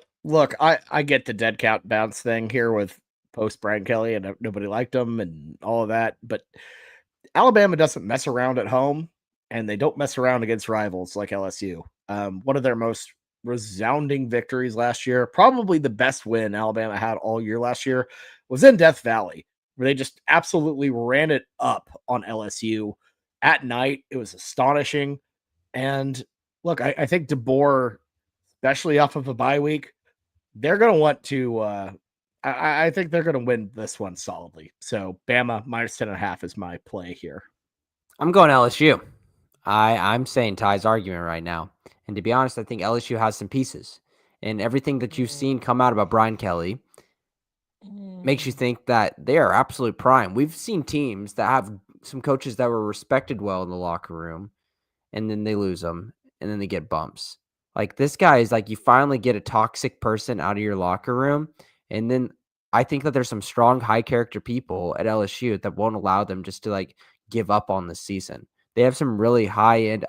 get the dead count bounce thing here with post Brian Kelly and nobody liked him and all of that, but Alabama doesn't mess around at home and they don't mess around against rivals like LSU. One of their most resounding victories last year, probably the best win Alabama had all year last year, was in Death Valley, where they just absolutely ran it up on LSU at night. It was astonishing. And look, I think DeBoer, especially off of a bye week, they're going to want to, I think they're going to win this one solidly. So Bama minus 10.5 is my play here. I'm going LSU. I'm saying Ty's argument right now. And to be honest, I think LSU has some pieces. And everything that you've seen come out about Brian Kelly makes you think that they are absolute prime. We've seen teams that have some coaches that were respected well in the locker room, and then they lose them, and then they get bumps. Like, this guy is like, you finally get a toxic person out of your locker room, and then I think that there's some strong, high-character people at LSU that won't allow them just to, like, give up on the season. They have some really high-end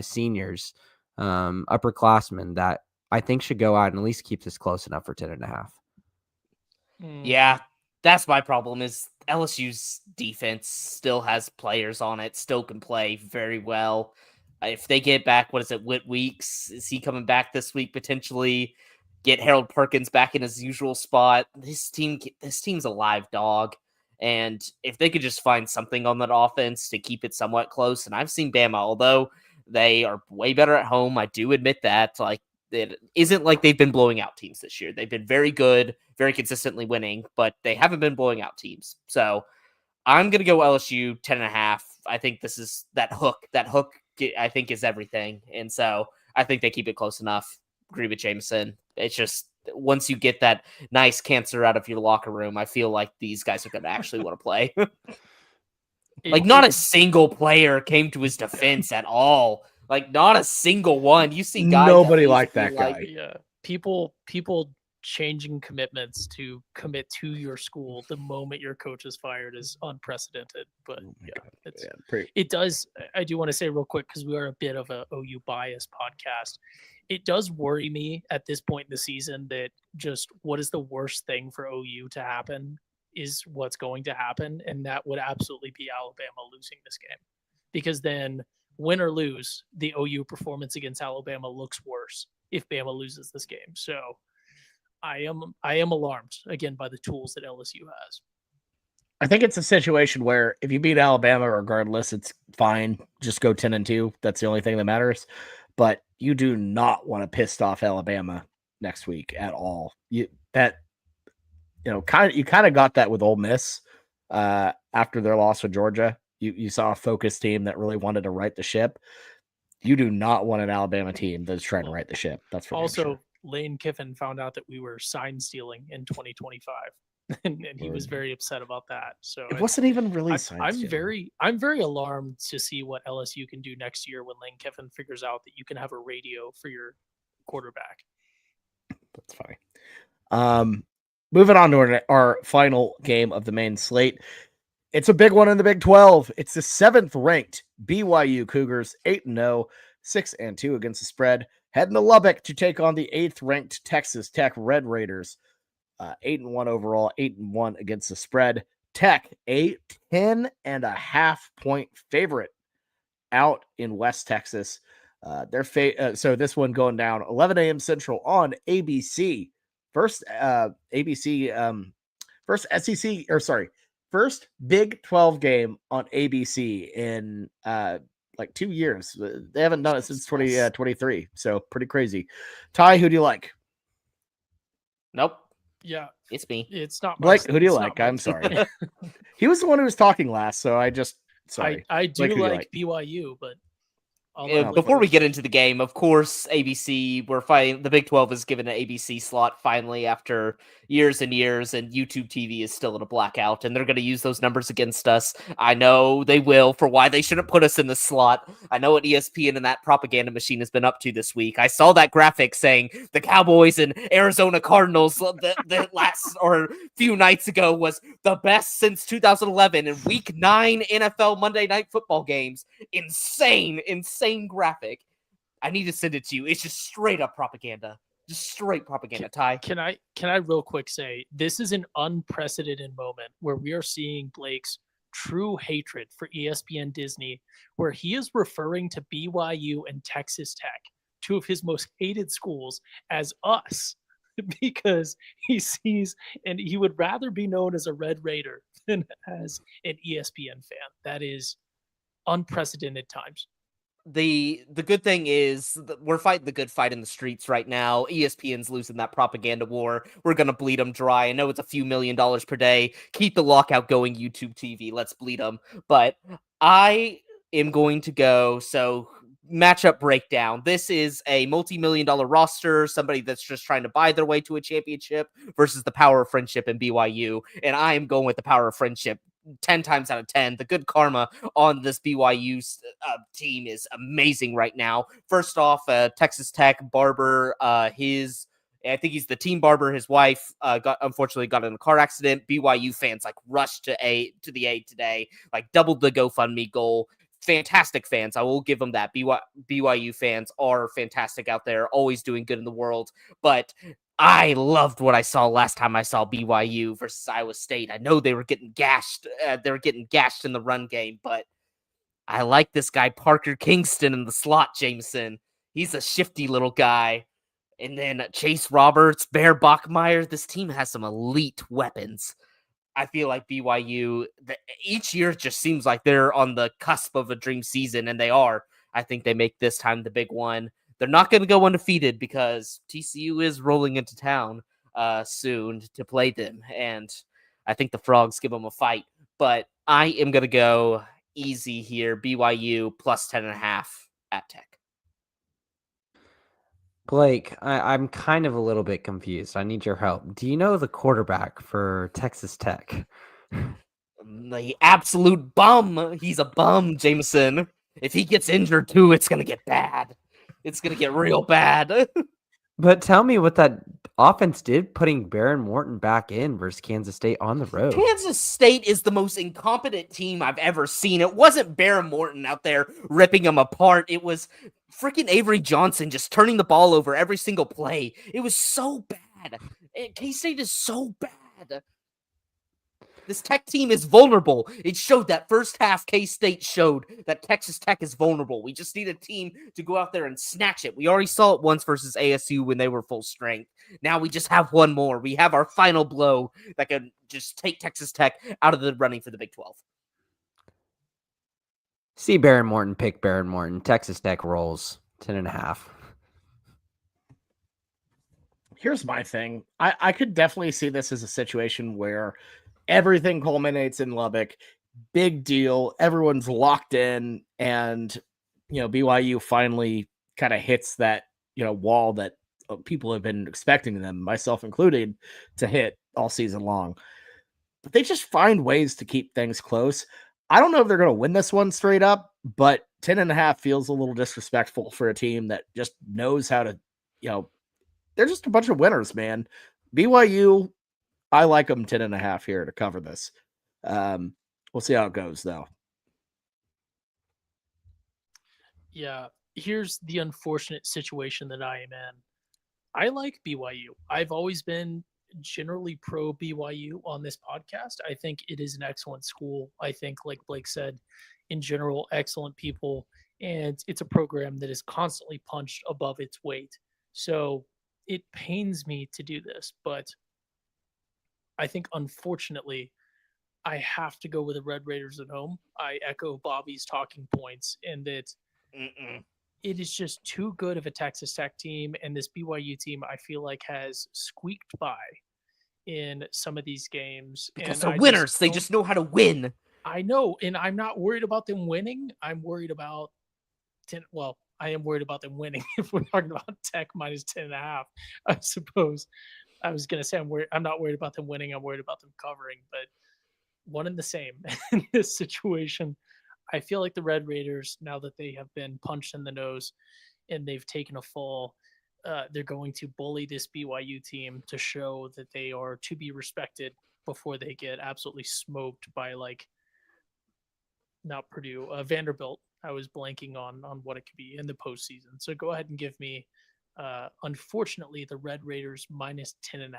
seniors, upperclassmen that I think should go out and at least keep this close enough for 10.5. Yeah, that's my problem is LSU's defense still has players on it, still can play very well. If they get back, what is it, Whit Weeks? Is he coming back this week potentially? Get Harold Perkins back in his usual spot. This team's a live dog. And if they could just find something on that offense to keep it somewhat close, and I've seen Bama, although they are way better at home, I do admit that. Like, it isn't like they've been blowing out teams this year. They've been very good, very consistently winning, but they haven't been blowing out teams. So I'm going to go LSU 10.5. I think this is that hook. That hook, I think, is everything. And so I think they keep it close enough. Agree with Jameson. It's just once you get that nice cancer out of your locker room, I feel like these guys are going to actually want to play. Like, not a single player came to his defense at all. Like, not a single one. You see guys. Nobody liked that guy. Yeah, people changing commitments to commit to your school the moment your coach is fired is unprecedented. But it does. I do want to say real quick, because we are a bit of a OU bias podcast. It does worry me at this point in the season that just what is the worst thing for OU to happen is what's going to happen. And that would absolutely be Alabama losing this game, because then win or lose, the OU performance against Alabama looks worse if Bama loses this game. So I am alarmed again by the tools that LSU has. I think it's a situation where if you beat Alabama regardless, it's fine. Just go 10-2. That's the only thing that matters. But you do not want to piss off Alabama next week at all. You kind of got that with Ole Miss after their loss with Georgia. You saw a focused team that really wanted to right the ship. You do not want an Alabama team that's trying to right the ship. That's for also sure. Lane Kiffin found out that we were sign stealing in 2025. And he was very upset about that. So it wasn't even really. I'm very alarmed to see what LSU can do next year when Lane Kiffin figures out that you can have a radio for your quarterback. That's fine. Moving on to our final game of the main slate. It's a big one in the Big 12. It's the 7th ranked BYU Cougars, 8-0, 6-2 against the spread, heading to Lubbock to take on the 8th ranked Texas Tech Red Raiders. 8-1 overall, 8-1 against the spread. Tech, a 10.5 point favorite out in West Texas. So this one going down 11 a.m. Central on ABC. First Big 12 game on ABC in like 2 years. They haven't done it since 2023. So pretty crazy. Ty, who do you like? Nope. Yeah, it's me. It's not Blake. Who do you like? I'm sorry. He was the one who was talking last, so I just sorry. I do like BYU, but before we get into the game, of course, ABC, we're fighting. The Big 12 is given an ABC slot finally after years and years, and YouTube TV is still in a blackout, and they're going to use those numbers against us. I know they will for why they shouldn't put us in the slot. I know what ESPN and that propaganda machine has been up to this week. I saw that graphic saying the Cowboys and Arizona Cardinals the last or few nights ago was the best since 2011 in Week 9 NFL Monday Night Football games. Insane graphic. I need to send it to you. It's just straight up propaganda. Just straight propaganda, Ty. Can I real quick say this is an unprecedented moment where we are seeing Blake's true hatred for ESPN Disney, where he is referring to BYU and Texas Tech, two of his most hated schools, as us, because he sees and he would rather be known as a Red Raider than as an ESPN fan. That is unprecedented times. The good thing is that we're fighting the good fight in the streets right now. ESPN's losing that propaganda war. We're going to bleed them dry. I know it's a few $1 million per day. Keep the lockout going, YouTube TV. Let's bleed them. But I am going to go. So matchup breakdown. This is a multi-million-dollar roster, somebody that's just trying to buy their way to a championship versus the power of friendship in BYU. And I am going with the power of friendship 10 times out of 10. The good karma on this BYU team is amazing right now. First off, Texas Tech Barber, I think he's the team barber. His wife unfortunately got in a car accident. BYU fans rushed to the aid today, doubled the GoFundMe goal. Fantastic fans. I will give them that. BYU fans are fantastic out there, always doing good in the world. But I loved what I saw last time I saw BYU versus Iowa State. I know they were getting gashed. They were getting gashed in the run game, but I like this guy, Parker Kingston, in the slot, Jameson. He's a shifty little guy. And then Chase Roberts, Bear Bachmeier. This team has some elite weapons. I feel like BYU, each year just seems like they're on the cusp of a dream season, and they are. I think they make this time the big one. They're not going to go undefeated because TCU is rolling into town soon to play them, and I think the Frogs give them a fight. But I am going to go easy here, BYU plus 10.5 at Tech. Blake, I'm kind of a little bit confused. I need your help. Do you know the quarterback for Texas Tech? The absolute bum. He's a bum, Jameson. If he gets injured too, it's going to get bad. It's going to get real bad. But tell me what that offense did, putting Baron Morton back in versus Kansas State on the road. Kansas State is the most incompetent team I've ever seen. It wasn't Baron Morton out there ripping them apart. It was freaking Avery Johnson just turning the ball over every single play. It was so bad. K-State is so bad. This Tech team is vulnerable. It showed that first half. K-State showed that Texas Tech is vulnerable. We just need a team to go out there and snatch it. We already saw it once versus ASU when they were full strength. Now we just have one more. We have our final blow that can just take Texas Tech out of the running for the Big 12. See Baron Morton, pick Baron Morton. Texas Tech rolls 10.5. Here's my thing. I could definitely see this as a situation where everything culminates in Lubbock. Big deal. Everyone's locked in. And, BYU finally kind of hits that, wall that people have been expecting them, myself included, to hit all season long. But they just find ways to keep things close. I don't know if they're going to win this one straight up, but 10.5 feels a little disrespectful for a team that just knows how to, they're just a bunch of winners, man. BYU, I like them 10.5 here to cover this. We'll see how it goes, though. Yeah, here's the unfortunate situation that I am in. I like BYU. I've always been generally pro BYU on this podcast. I think it is an excellent school. I think, like Blake said, in general, excellent people. And it's a program that is constantly punched above its weight. So it pains me to do this, but I think, unfortunately, I have to go with the Red Raiders at home. I echo Bobby's talking points in that it is just too good of a Texas Tech team, and this BYU team, I feel like, has squeaked by in some of these games. Because and they're winners. They just know how to win. I know, and I'm not worried about them winning. I'm worried about I am worried about them winning if we're talking about Tech minus 10.5, I suppose. I was going to say I'm not worried about them winning. I'm worried about them covering, but one and the same in this situation. I feel like the Red Raiders, now that they have been punched in the nose and they've taken a fall, they're going to bully this BYU team to show that they are to be respected before they get absolutely smoked by, not Purdue, Vanderbilt. I was blanking on what it could be in the postseason. So go ahead and give me, unfortunately, the Red Raiders minus 10.5.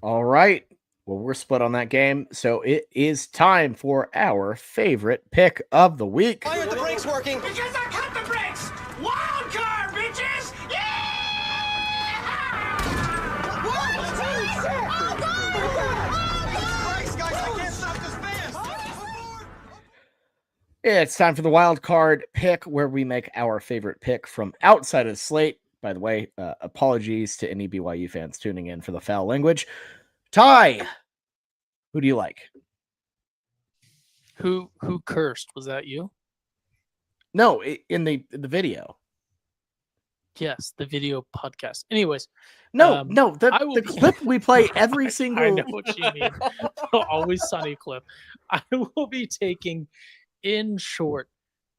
All right. Well, we're split on that game, so it is time for our favorite pick of the week. Why aren't the brakes working? Because I cut the brakes! Wild card, bitches! It's time for the wild card pick, where we make our favorite pick from outside of the slate. By the way, apologies to any BYU fans tuning in for the foul language. Ty, who do you like? Who cursed? Was that you? No, in the video. Yes, the video podcast. Anyways, no, the clip we play every single. I know what you mean. Always Sunny clip. I will be taking, in short,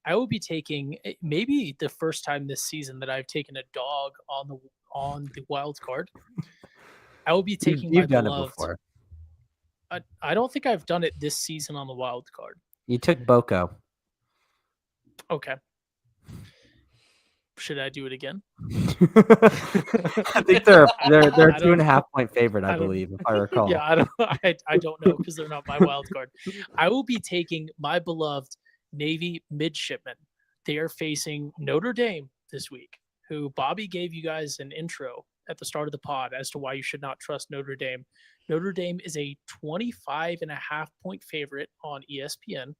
I will be taking maybe the first time this season that I've taken a dog on the wild card. I will be taking You've my done beloved. it before. I don't think I've done it this season on the wild card. You took Boko. Okay. Should I do it again? I think they're a 2.5 point favorite, I believe, if I recall. Yeah, I don't know because they're not my wild card. I will be taking my beloved Navy midshipmen. They are facing Notre Dame this week, who Bobby gave you guys an intro at the start of the pod as to why you should not trust Notre Dame. Notre Dame is a 25.5-point favorite on ESPN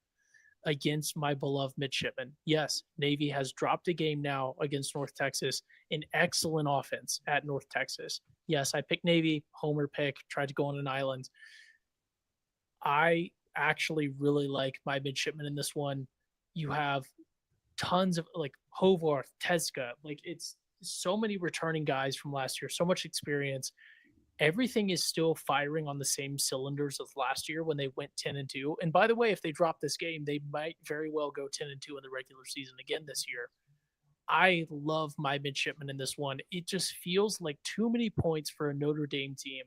against my beloved midshipmen. Yes, Navy has dropped a game now against North Texas, an excellent offense at North Texas. Yes, I picked Navy, homer pick, tried to go on an island. I actually really like my midshipmen in this one. You have tons of like Hovarth, Teska, like it's so many returning guys from last year, so much experience. Everything is still firing on the same cylinders as last year when they went 10-2. And by the way, if they drop this game, they might very well go 10-2 in the regular season again this year. I love my midshipmen in this one. It just feels like too many points for a Notre Dame team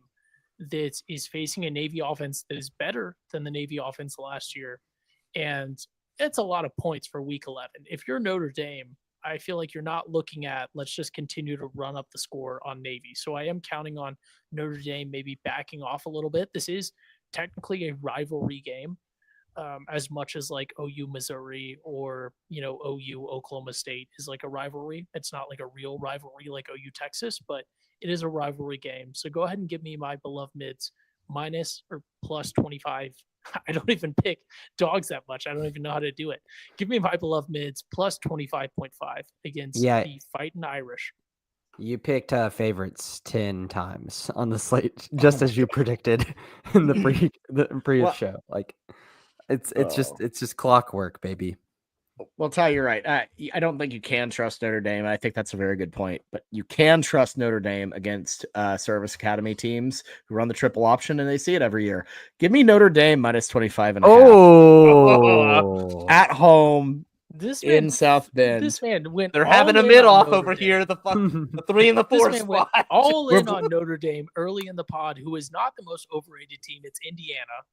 that is facing a Navy offense that is better than the Navy offense last year. And it's a lot of points for week 11. If you're Notre Dame, I feel like you're not looking at, let's just continue to run up the score on Navy. So I am counting on Notre Dame maybe backing off a little bit. This is technically a rivalry game, as much as like OU Missouri or, OU Oklahoma State is like a rivalry. It's not like a real rivalry like OU Texas, but it is a rivalry game. So go ahead and give me my beloved mids minus or plus 25. I don't even pick dogs that much. I don't even know how to do it. Give me my beloved mids plus 25.5 against the Fighting Irish. You picked favorites 10 times on the slate, just as you predicted in the previous show. Like it's just clockwork, baby. Well, Ty, you're right. I don't think you can trust Notre Dame. I think that's a very good point. But you can trust Notre Dame against service academy teams who run the triple option, and they see it every year. Give me Notre Dame minus 25.5. Oh, at home In South Bend. This man went. They're having a mid off over here. The 3 and the 4 spot. Went all in on Notre Dame early in the pod, who is not the most overrated team. It's Indiana.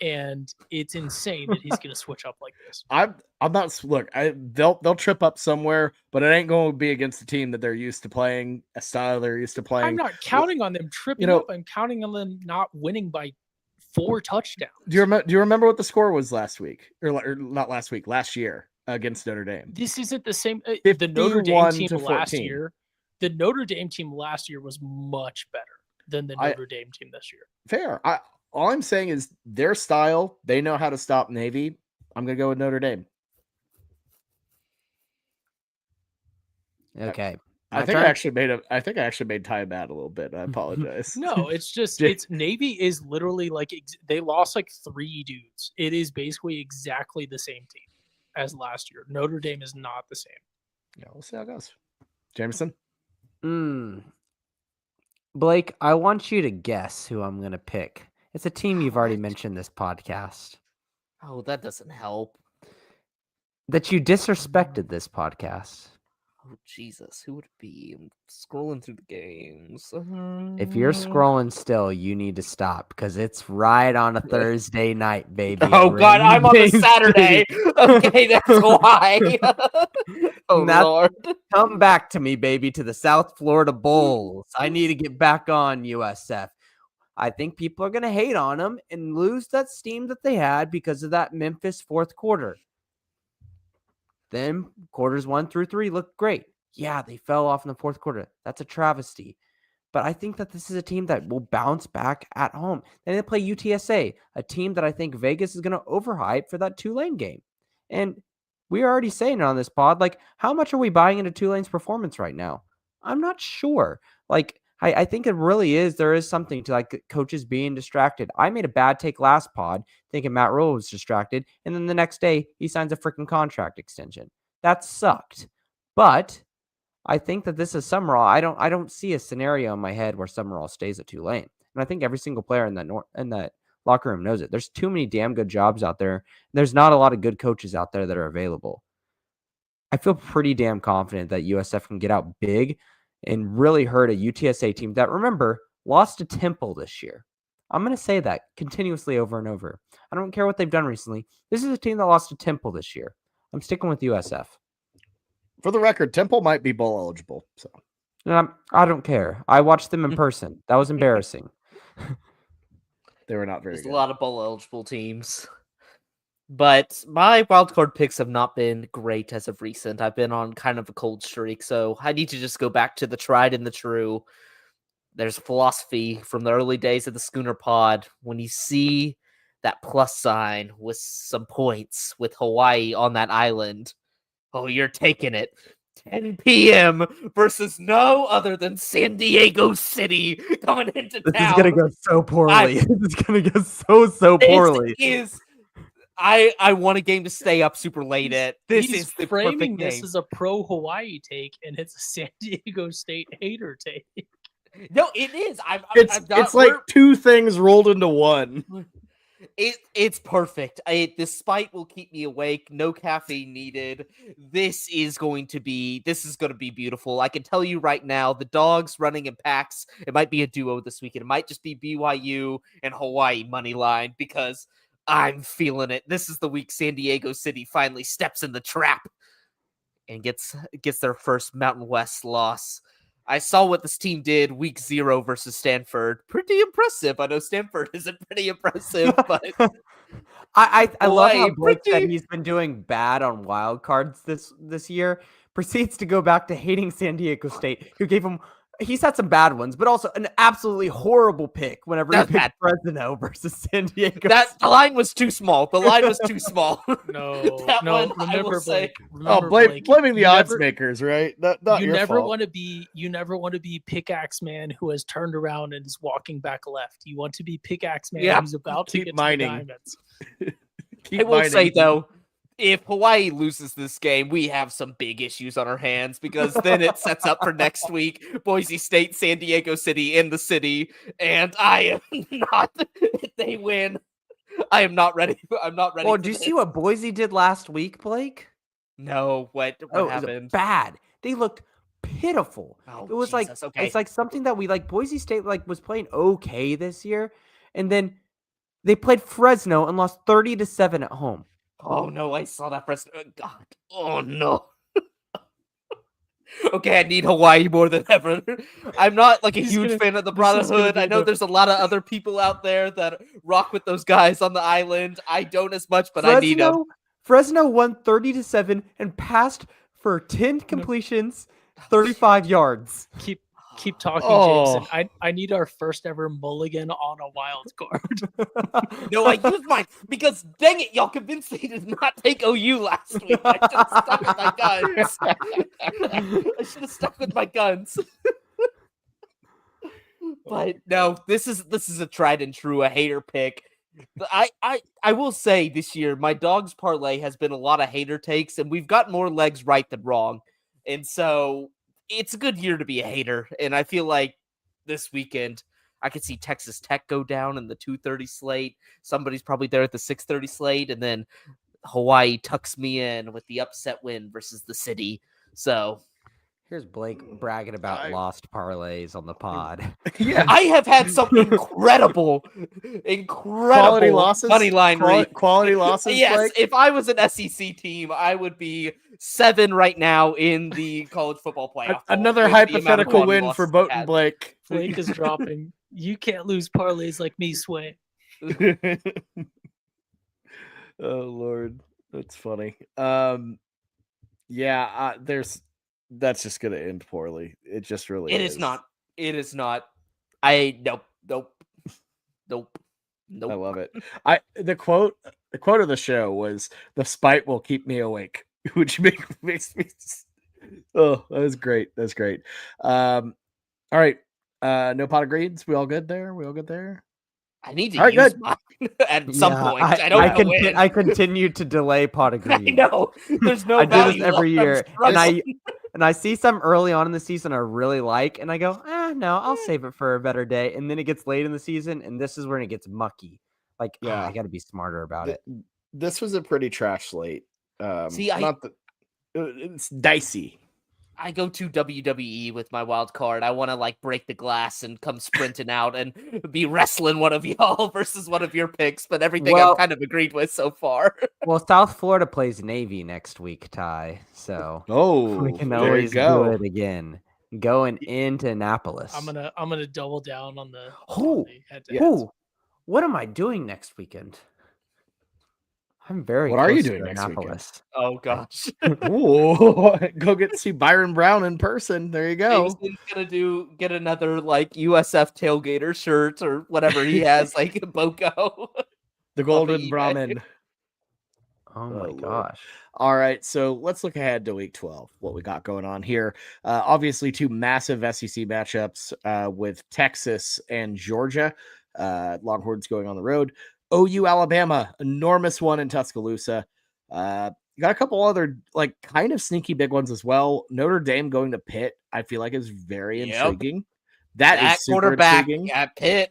And it's insane that he's going to switch up like this. I'm not. Look, they'll trip up somewhere, but it ain't going to be against the team that they're used to playing, a style they're used to playing. I'm not counting on them tripping up. I'm counting on them not winning by 4 touchdowns. Do you remember what the score was last week, or not last week, last year against Notre Dame? This isn't the same. The Notre Dame team last year. The Notre Dame team last year was much better than the Notre Dame team this year. Fair. All I'm saying is their style, they know how to stop Navy. I'm going to go with Notre Dame. Okay. I think I actually made Ty mad a little bit. I apologize. No, it's just Navy is literally like they lost like 3 dudes. It is basically exactly the same team as last year. Notre Dame is not the same. Yeah, we'll see how it goes. Jameson? Blake, I want you to guess who I'm going to pick. It's a team you've already mentioned this podcast. Oh, that doesn't help. That you disrespected this podcast. Oh, Jesus. Who would it be? I'm scrolling through the games. If you're scrolling still, you need to stop because it's right on a Thursday night, baby. Oh, God, I'm on a Saturday. Okay, that's why. Lord. Come back to me, baby, to the South Florida Bulls. I need to get back on USF. I think people are going to hate on them and lose that steam that they had because of that Memphis fourth quarter. Then quarters 1 through 3 looked great. Yeah, they fell off in the fourth quarter. That's a travesty. But I think that this is a team that will bounce back at home. Then they play UTSA, a team that I think Vegas is going to overhype for that Tulane game. And we're already saying it on this pod, like, how much are we buying into Tulane's performance right now? I'm not sure. Like, I think it really is. There is something to like coaches being distracted. I made a bad take last pod thinking Matt Rhule was distracted. And then the next day he signs a freaking contract extension. That sucked. But I think that this is Summerall. I don't see a scenario in my head where Summerall stays at Tulane. And I think every single player in that locker room knows it. There's too many damn good jobs out there. There's not a lot of good coaches out there that are available. I feel pretty damn confident that USF can get out big and really hurt a UTSA team that, remember, lost to Temple this year. I'm going to say that continuously over and over. I don't care what they've done recently. This is a team that lost to Temple this year. I'm sticking with USF. For the record, Temple might be bowl eligible. So I don't care. I watched them in person. That was embarrassing. They were not very There's good. a lot of bowl eligible teams. But my wildcard picks have not been great as of recent. I've been on kind of a cold streak, so I need to just go back to the tried and the true. there's philosophy from the early days of the Schooner Pod. When you see that plus sign with some points with Hawaii on that island, oh, you're taking it. 10 p.m. versus no other than San Diego City coming into This town. is gonna go so poorly. This is gonna go so poorly. I want a game to stay up super late at. This He's is the framing perfect this game. as a pro Hawaii take, and it's a San Diego State hater take. No, it is. It's like two things rolled into one. It's perfect. The spite will keep me awake. No caffeine needed. This is going to be beautiful. I can tell you right now, the dogs running in packs. It might be a duo this weekend. It might just be BYU and Hawaii money line because I'm feeling it. This is the week San Diego City finally steps in the trap and gets their first Mountain West loss. I saw what this team did week 0 versus Stanford. Pretty impressive. I know Stanford isn't pretty impressive, but I love how Boy, Blake said pretty- he's been doing bad on wild cards this year. Proceeds to go back to hating San Diego State, who gave him. He's had some bad ones, but also an absolutely horrible pick whenever he That's picked bad. Fresno versus San Diego. the line was too small. The line was too small. No, That no. one, I Remember, will say- Blake. Remember, Blaming the you odds never- makers, right? Not you your never fault. want to be. You never want to be pickaxe man who has turned around and is walking back left. You want to be pickaxe man Yeah, who's about to keep get mining. to the diamonds. Keep I will say mining. though, if Hawaii loses this game, we have some big issues on our hands because then it sets up for next week. Boise State, San Diego City in the city, and I am not. If they win, I am not ready. I'm not ready. Well, for do you this. see what Boise did last week, Blake? No, what It was happened? bad. They looked pitiful. Oh, It was Jesus, okay. it's like something that we like. Boise State was playing okay this year, and then they played Fresno and lost 30-7 at home. Oh no, I saw that first. God, oh no. Okay, I need Hawaii more than ever. I'm not like a He's huge gonna- fan of the this is gonna Brotherhood. be I know the- there's a lot of other people out there that rock with those guys on the island. I don't as much, but I need them. Fresno won 30-7 and passed for 10 completions, 35 yards. Keep talking, Oh. Jameson. I need our first ever mulligan on a wild card. No, I used mine because dang it, y'all convinced me to not take OU last week. I should have stuck with my guns. I should have stuck with my guns. But no, this is a tried and true, a hater pick. I will say this year, my dog's parlay has been a lot of hater takes, and we've got more legs right than wrong. And so it's a good year to be a hater. And I feel like this weekend I could see Texas Tech go down in the 2:30 slate. Somebody's probably there at the 6:30 slate, and then Hawaii tucks me in with the upset win versus the city. So Here's Blake bragging about lost parlays on the pod. Yeah. I have had some incredible Quality losses. money line Quality losses. Yes, Blake? if I was an SEC team, I would be 7 right now in the college football playoff. Another with the amount of hypothetical quality win losses for I Boat had. and Blake. Blake is dropping. You can't lose parlays like me, Sway. Oh Lord, that's funny. Yeah, that's just gonna end poorly. It just really It is not. It is not. Nope. I love it. The quote of the show was "The spite will keep me awake," which makes me. Oh, that was great. That's great. All right. No pot of greens. We all good there? I need to All right, use good. mine at some Yeah, point. I don't know when. I continue to delay pot of I green. know. There's no I do value this every left. I'm year, struggling. and I see some early on in the season I really like, and I go, no, I'll save it for a better day. And then it gets late in the season, and this is when it gets mucky. Like, Yeah. I got to be smarter about it. This was a pretty trash slate. See, It's dicey. I go to WWE with my wild card. I want to like break the glass and come sprinting out and be wrestling one of y'all versus one of your picks, but everything Well- I've kind of agreed with so far. Well, South Florida plays Navy next week, Ty. So Oh, we can there you always do go. it again. Going into Annapolis. I'm gonna double down on the. Who? on the head-to-heads. Who? What am I doing next weekend? I'm very. What are you close doing to next weekend? Annapolis. Oh gosh. Ooh, go get to see Byron Brown in person. There you go. Jameson's gonna get another like USF tailgater shirt or whatever he has, like Boko. The off of Golden eBay. Brahmin. Oh my Lord. gosh. All right, so let's look ahead to week 12, what we got going on here. Obviously, two massive SEC matchups with Texas and Georgia. Longhorns going on the road. OU, Alabama, enormous one in Tuscaloosa. You got a couple other like kind of sneaky big ones as well. Notre Dame going to Pitt, I feel like is very Yep. intriguing. That is super quarterback intriguing. at Pitt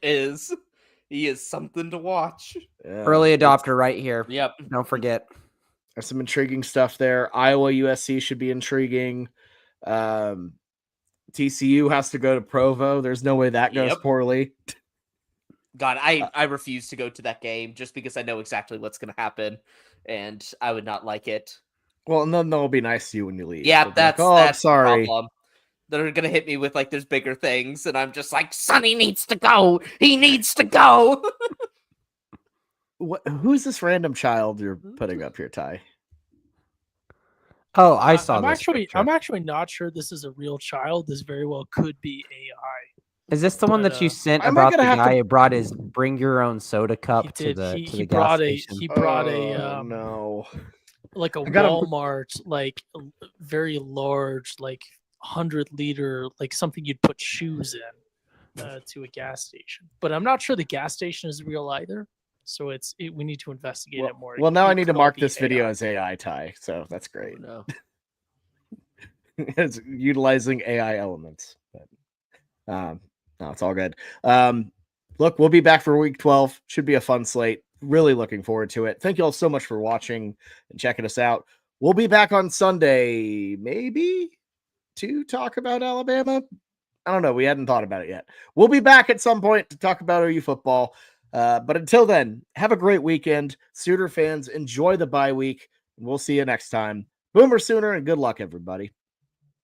he is something to watch. Early adopter right here. Yep. Don't forget. There's some intriguing stuff there. Iowa, USC should be intriguing. TCU has to go to Provo. There's no way that goes Yep. poorly. God, I refuse to go to that game just because I know exactly what's going to happen, and I would not like it. Well, and then they'll be nice to you when you leave. Yeah, They'll be that's like, I'm the sorry. problem. They're going to hit me with like there's bigger things, and I'm just like, Sonny needs to go. He needs to go. Who's this random child you're putting up here, Ty? Oh, I saw I'm this actually picture. I'm actually not sure this is a real child. This very well could be AI. Is this the one But, that you sent I might about the gonna have to- guy who brought his bring your own soda cup to He did. the He, to he the gas brought station? he brought Oh, a no. like a I gotta- Walmart like very large like 100-liter like something you'd put shoes in to a gas station. But I'm not sure the gas station is real either. So we need to investigate it more. Well, now I It need to could all mark be this video AI. as AI, Ty. So that's great. No. It's utilizing AI elements. But, no, it's all good. Look, we'll be back for week 12. Should be a fun slate. Really looking forward to it. Thank you all so much for watching and checking us out. We'll be back on Sunday, maybe, to talk about Alabama. I don't know. We hadn't thought about it yet. We'll be back at some point to talk about OU football. But until then, have a great weekend. Sooner fans, enjoy the bye week. And we'll see you next time. Boomer Sooner, and good luck, everybody.